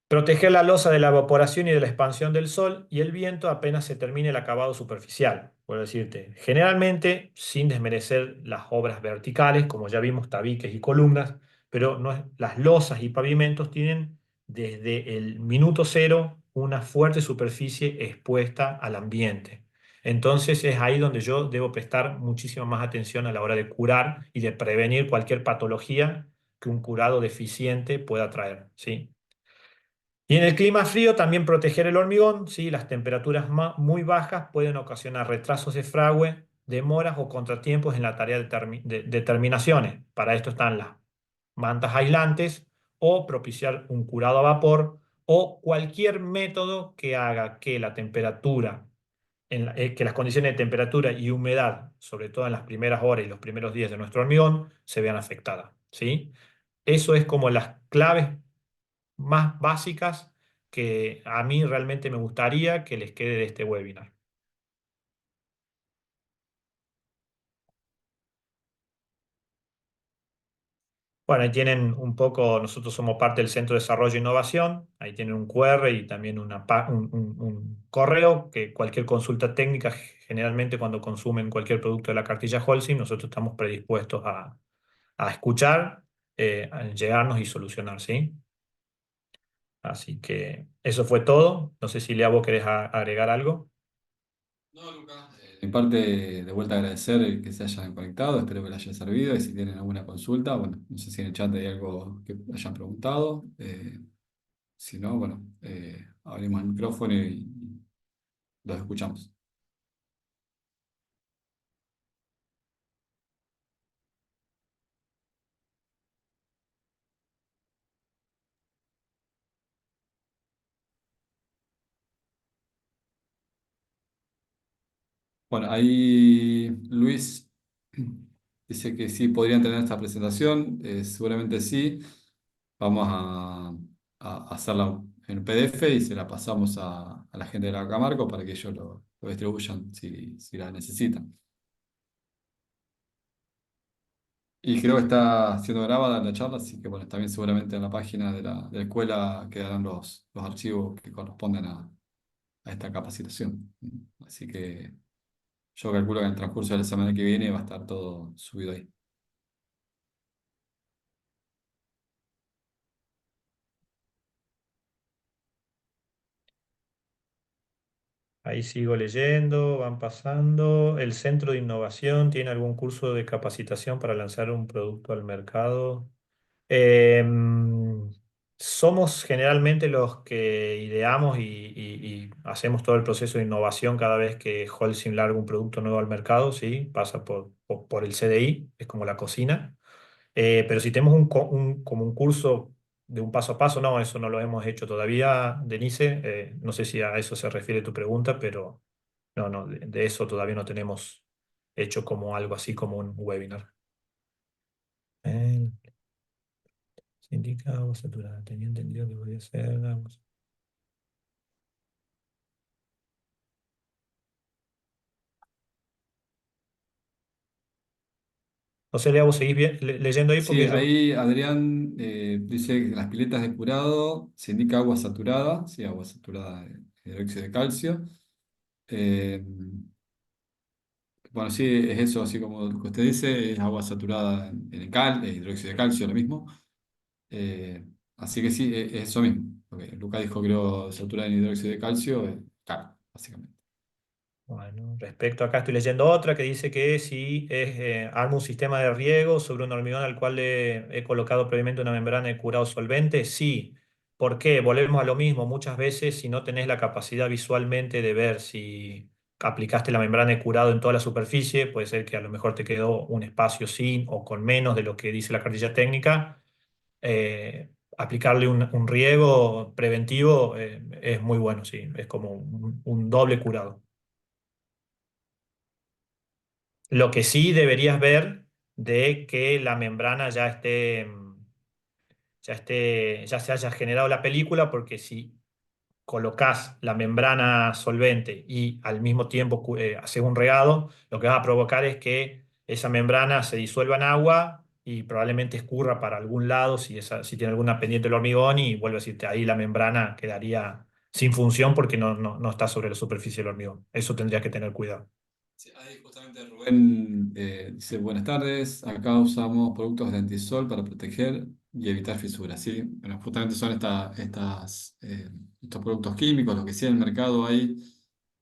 Proteger la losa de la evaporación y de la expansión del sol y el viento apenas se termine el acabado superficial. Puedo decirte, generalmente, sin desmerecer las obras verticales, como ya vimos, tabiques y columnas, pero no las losas y pavimentos tienen desde el minuto cero una fuerte superficie expuesta al ambiente. Entonces es ahí donde yo debo prestar muchísima más atención a la hora de curar y de prevenir cualquier patología que un curado deficiente pueda traer, ¿sí? Y en el clima frío también proteger el hormigón, ¿sí? Las temperaturas muy bajas pueden ocasionar retrasos de fragüe, demoras o contratiempos en la tarea de terminaciones. Para esto están las mantas aislantes o propiciar un curado a vapor o cualquier método que haga que la temperatura, que las condiciones de temperatura y humedad, sobre todo en las primeras horas y los primeros días de nuestro hormigón, se vean afectadas, ¿sí? Eso es como las claves más básicas que a mí realmente me gustaría que les quede de este webinar. Bueno, ahí tienen un poco, nosotros somos parte del Centro de Desarrollo e Innovación, ahí tienen un QR y también un correo, que cualquier consulta técnica, generalmente cuando consumen cualquier producto de la cartilla Holcim, nosotros estamos predispuestos a escuchar llegarnos y solucionar, ¿sí? Así que eso fue todo. No sé si Lea, vos querés agregar algo. No, Lucas. De mi parte, de vuelta agradecer el que se hayan conectado, espero que les haya servido y si tienen alguna consulta, bueno, no sé si en el chat hay algo que hayan preguntado, si no, bueno, abrimos el micrófono y los escuchamos. Bueno, ahí Luis dice que sí podrían tener esta presentación, seguramente sí. Vamos a hacerla en PDF y se la pasamos a la gente de la Camargo para que ellos lo distribuyan si la necesitan. Y creo que está siendo grabada la charla, así que bueno, también seguramente en la página de la escuela quedarán los archivos que corresponden a esta capacitación. Así que yo calculo que en el transcurso de la semana que viene va a estar todo subido ahí. Ahí sigo leyendo, van pasando. ¿El Centro de Innovación tiene algún curso de capacitación para lanzar un producto al mercado? Em, Somos generalmente los que ideamos y hacemos todo el proceso de innovación cada vez que Holcim larga un producto nuevo al mercado, ¿sí? Pasa por el CDI, es como la cocina. Pero si tenemos como un curso de un paso a paso, no, eso no lo hemos hecho todavía, Denise. No sé si a eso se refiere tu pregunta, pero no, no, de eso todavía no tenemos hecho como algo así como un webinar. Eh, Se indica agua saturada. Tenía entendido que podía ser agua. No sé, Lea, vos seguís leyendo ahí Sí, porque yo. ahí Adrián dice que en las piletas de curado se indica agua saturada, sí, agua saturada de hidróxido de calcio. Eh, bueno, sí, es eso, así como lo que usted dice, es agua saturada en el hidróxido de calcio, lo mismo. Eh, Así que sí, es eso mismo. Lo que Lucas dijo, creo, saturada en hidróxido de calcio, cal, básicamente. Bueno, respecto acá estoy leyendo otra que dice que si armo un sistema de riego sobre un hormigón al cual le he colocado previamente una membrana de curado solvente, sí. ¿Por qué? Volvemos a lo mismo. Muchas veces si no tenés la capacidad visualmente de ver si aplicaste la membrana de curado en toda la superficie, puede ser que a lo mejor te quedó un espacio sin o con menos de lo que dice la cartilla técnica. Aplicarle un riego preventivo es muy bueno, sí. Es como un doble curado. Lo que sí deberías ver de que la membrana ya se haya generado la película, porque si colocas la membrana solvente y al mismo tiempo haces un regado, lo que vas a provocar es que esa membrana se disuelva en agua y probablemente escurra para algún lado si tiene alguna pendiente del hormigón y vuelve a decirte, ahí la membrana quedaría sin función porque no está sobre la superficie del hormigón. Eso tendrías que tener cuidado. Sí, ahí justamente Rubén dice, buenas tardes, acá usamos productos de antisol para proteger y evitar fisuras, ¿sí? Bueno, justamente son estos productos químicos, lo que sí en el mercado hay,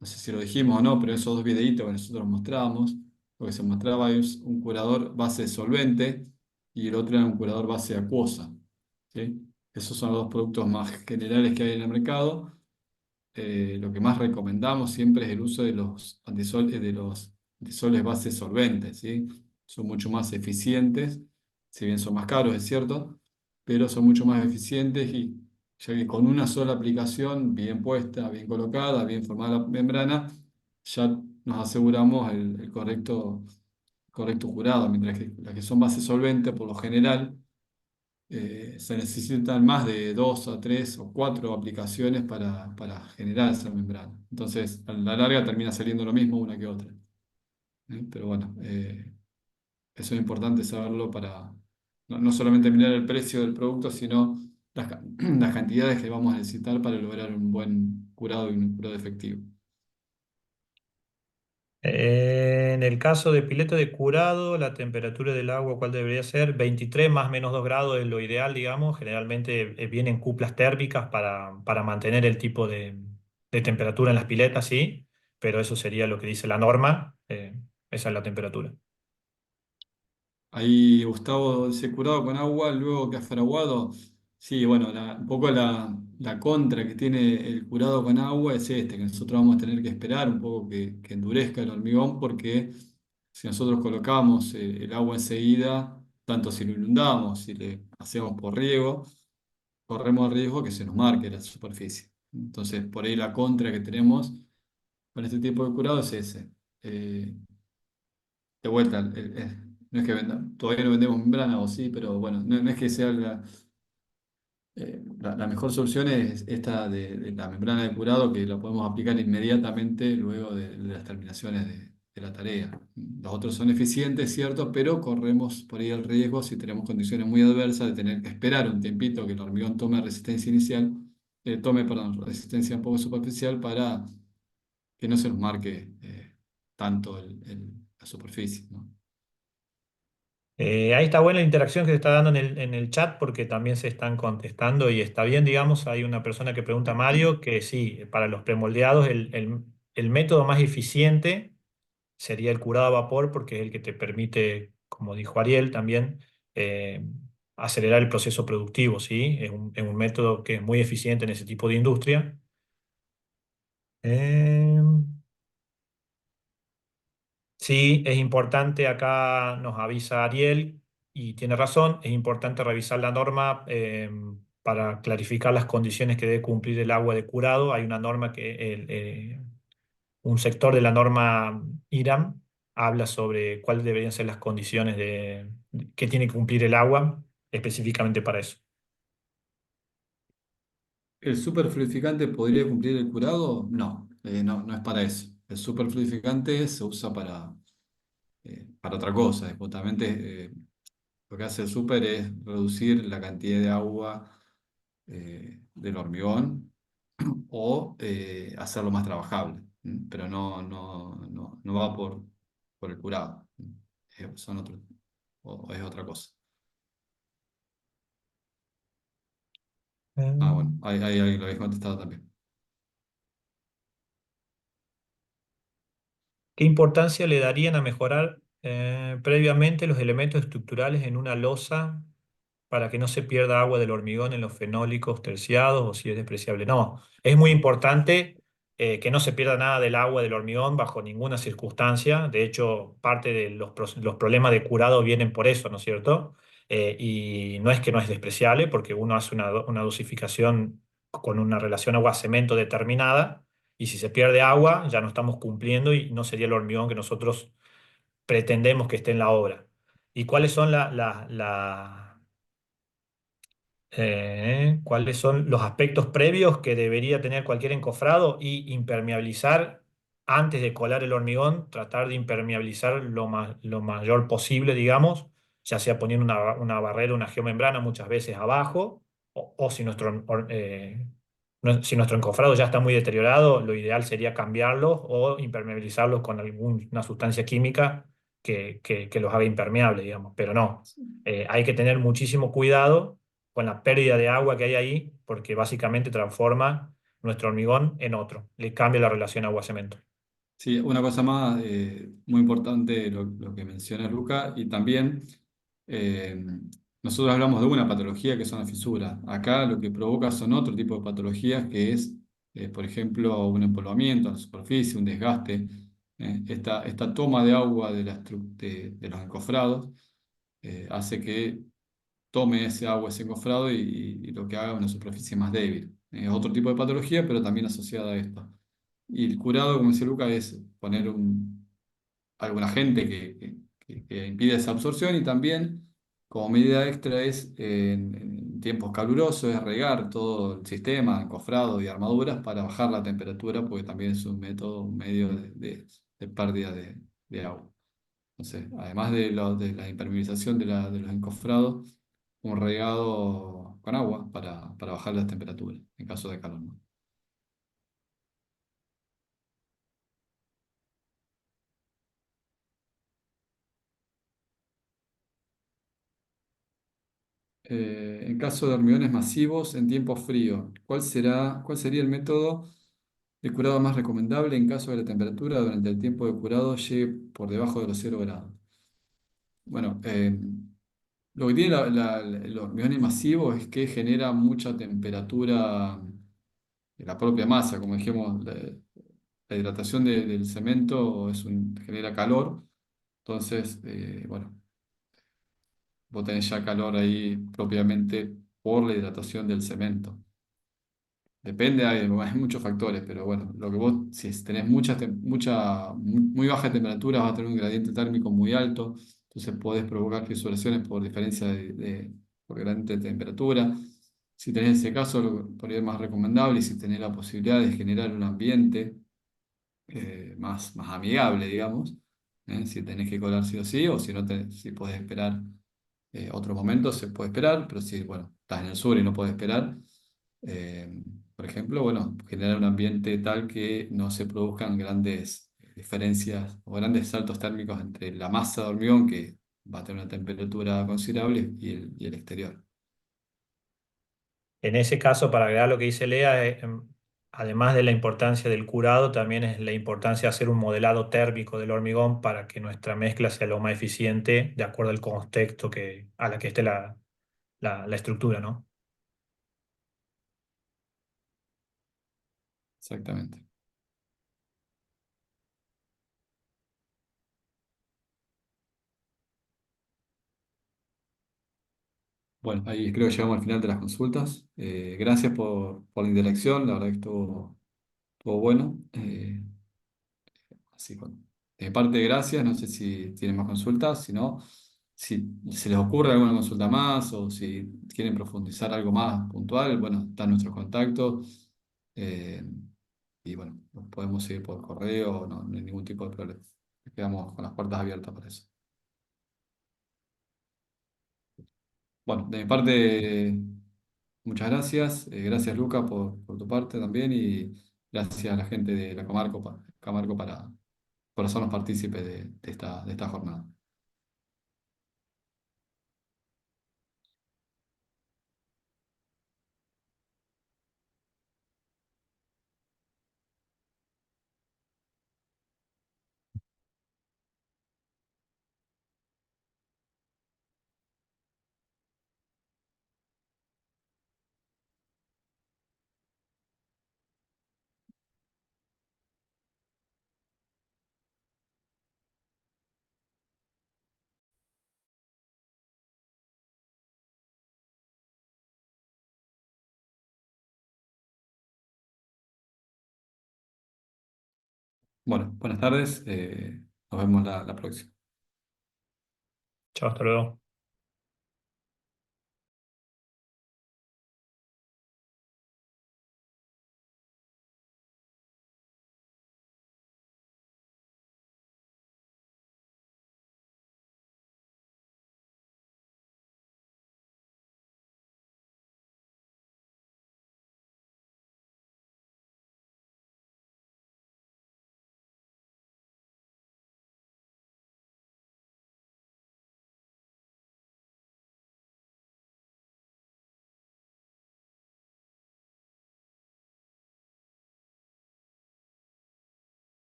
no sé si lo dijimos o no, pero esos dos videitos que nosotros mostramos, lo que se mostraba es un curador base solvente y el otro era un curador base acuosa, ¿sí? Esos son los dos productos más generales que hay en el mercado. Lo que más recomendamos siempre es el uso de los antisoles base solventes, ¿sí? Son mucho más eficientes, si bien son más caros, es cierto, pero son mucho más eficientes y ya que con una sola aplicación, bien puesta, bien colocada, bien formada la membrana, ya nos aseguramos el correcto curado, mientras que las que son base solvente, por lo general, se necesitan más de dos o tres o cuatro aplicaciones para generar esa membrana. Entonces, a la larga termina saliendo lo mismo una que otra. Pero bueno, eso es importante saberlo para no solamente mirar el precio del producto, sino las cantidades que vamos a necesitar para lograr un buen curado y un curado efectivo. En el caso de pileta de curado, la temperatura del agua, ¿cuál debería ser? 23 más menos 2 grados es lo ideal, digamos. Generalmente vienen cuplas térmicas para mantener el tipo de temperatura en las piletas, sí, pero eso sería lo que dice la norma. Esa es la temperatura. Ahí Gustavo dice curado con agua, luego que ha fraguado. Sí, bueno, un poco la contra que tiene el curado con agua es este, que nosotros vamos a tener que esperar un poco que endurezca el hormigón, porque si nosotros colocamos el agua enseguida, tanto si lo inundamos, si le hacemos por riego, corremos el riesgo que se nos marque la superficie. Entonces, por ahí la contra que tenemos con este tipo de curado es ese. Eh, de vuelta, no es que todavía no vendemos membrana o sí, pero bueno, no es que sea la mejor solución es esta de la membrana de curado, que la podemos aplicar inmediatamente luego de las terminaciones de la tarea. Los otros son eficientes, cierto, pero corremos por ahí el riesgo, si tenemos condiciones muy adversas, de tener que esperar un tiempito que el hormigón tome resistencia inicial, perdón, resistencia un poco superficial, para que no se nos marque tanto la superficie, ¿no? Ahí está buena la interacción que se está dando en el chat porque también se están contestando y está bien, digamos, hay una persona que pregunta a Mario que sí, para los premoldeados el método más eficiente sería el curado a vapor porque es el que te permite, como dijo Ariel también, eh, acelerar el proceso productivo, ¿sí? Es un método que es muy eficiente en ese tipo de industria. Eh, Sí, es importante, acá nos avisa Ariel y tiene razón, es importante revisar la norma para clarificar las condiciones que debe cumplir el agua de curado. Hay una norma un sector de la norma IRAM habla sobre cuáles deberían ser las condiciones que tiene que cumplir el agua específicamente para eso. ¿El superfluidificante podría cumplir el curado? No, no es para eso. El superfluidificante se usa para otra cosa. Y justamente lo que hace el super es reducir la cantidad de agua del hormigón o hacerlo más trabajable. Pero no va por el curado. Son o es otra cosa. Ah, bueno, Eh, ahí lo habéis contestado también. ¿Qué importancia le darían a mejorar previamente los elementos estructurales en una losa para que no se pierda agua del hormigón en los fenólicos terciados o si es despreciable? No, es muy importante que no se pierda nada del agua del hormigón bajo ninguna circunstancia. De hecho, parte de los problemas de curado vienen por eso, ¿no es cierto? Y no es que no es despreciable porque uno hace una dosificación con una relación agua-cemento determinada y si se pierde agua ya no estamos cumpliendo y no sería el hormigón que nosotros pretendemos que esté en la obra. ¿Y cuáles son los aspectos previos que debería tener cualquier encofrado? Y impermeabilizar antes de colar el hormigón, tratar de impermeabilizar lo mayor posible, digamos, ya sea poniendo una barrera, una geomembrana muchas veces abajo, o si nuestro encofrado ya está muy deteriorado, lo ideal sería cambiarlos o impermeabilizarlos con alguna sustancia química que los haga impermeables, digamos. Pero no, hay que tener muchísimo cuidado con la pérdida de agua que hay ahí, porque básicamente transforma nuestro hormigón en otro, le cambia la relación agua-cemento. Sí, una cosa más muy importante lo que menciona Luca, y también eh, nosotros hablamos de una patología que son las fisuras. Acá lo que provoca son otro tipo de patologías que es, por ejemplo, un empolvamiento en la superficie, un desgaste. Esta toma de agua de los encofrados hace que tome ese agua, ese encofrado, y lo que haga una superficie más débil. Es otro tipo de patología, pero también asociada a esto. Y el curado, como dice Luca, es poner algún agente que impide esa absorción, y también, como medida extra, es en tiempos calurosos, es regar todo el sistema, encofrado y armaduras para bajar la temperatura, porque también es un método, un medio de pérdida de agua. Entonces, además de la impermeabilización de los encofrados, un regado con agua para bajar las temperaturas en caso de calor, ¿no? En caso de hormigones masivos en tiempo frío, cuál sería el método de curado más recomendable en caso de la temperatura durante el tiempo de curado llegue por debajo de los 0 grados? Bueno, lo que tiene el hormigón masivo es que genera mucha temperatura en la propia masa, como dijimos, la hidratación del cemento genera calor, entonces, bueno, vos tenés ya calor ahí propiamente por la hidratación del cemento. Depende, hay muchos factores, pero bueno, lo que vos, si tenés muy baja temperatura, vas a tener un gradiente térmico muy alto, entonces podés provocar fisuraciones por diferencia por gradiente de temperatura. Si tenés ese caso, por ahí es más recomendable, y si tenés la posibilidad de generar un ambiente más amigable, digamos, si tenés que colar sí o sí, o si no si podés esperar otro momento, se puede esperar, pero si, bueno, estás en el sur y no puedes esperar, eh, por ejemplo, bueno, generar un ambiente tal que no se produzcan grandes diferencias o grandes saltos térmicos entre la masa de hormigón, que va a tener una temperatura considerable, y el exterior. En ese caso, para agregar lo que dice Lea, además de la importancia del curado, también es la importancia de hacer un modelado térmico del hormigón para que nuestra mezcla sea lo más eficiente de acuerdo al contexto a la que esté la estructura, ¿no? Exactamente. Bueno, ahí creo que llegamos al final de las consultas. Gracias por la interacción, la verdad que estuvo bueno. Así que, de mi parte, gracias. No sé si tienen más consultas, si no, si se les ocurre alguna consulta más o si quieren profundizar algo más puntual, bueno, están nuestros contactos. eh, y bueno, nos podemos seguir por correo, no hay ningún tipo de problema. Quedamos con las puertas abiertas para eso. Bueno, de mi parte, muchas gracias. Gracias, Luca, por tu parte también. Y gracias a la gente de la Camarco por hacernos partícipes de esta jornada. Bueno, buenas tardes. Nos vemos la próxima. Chao, hasta luego.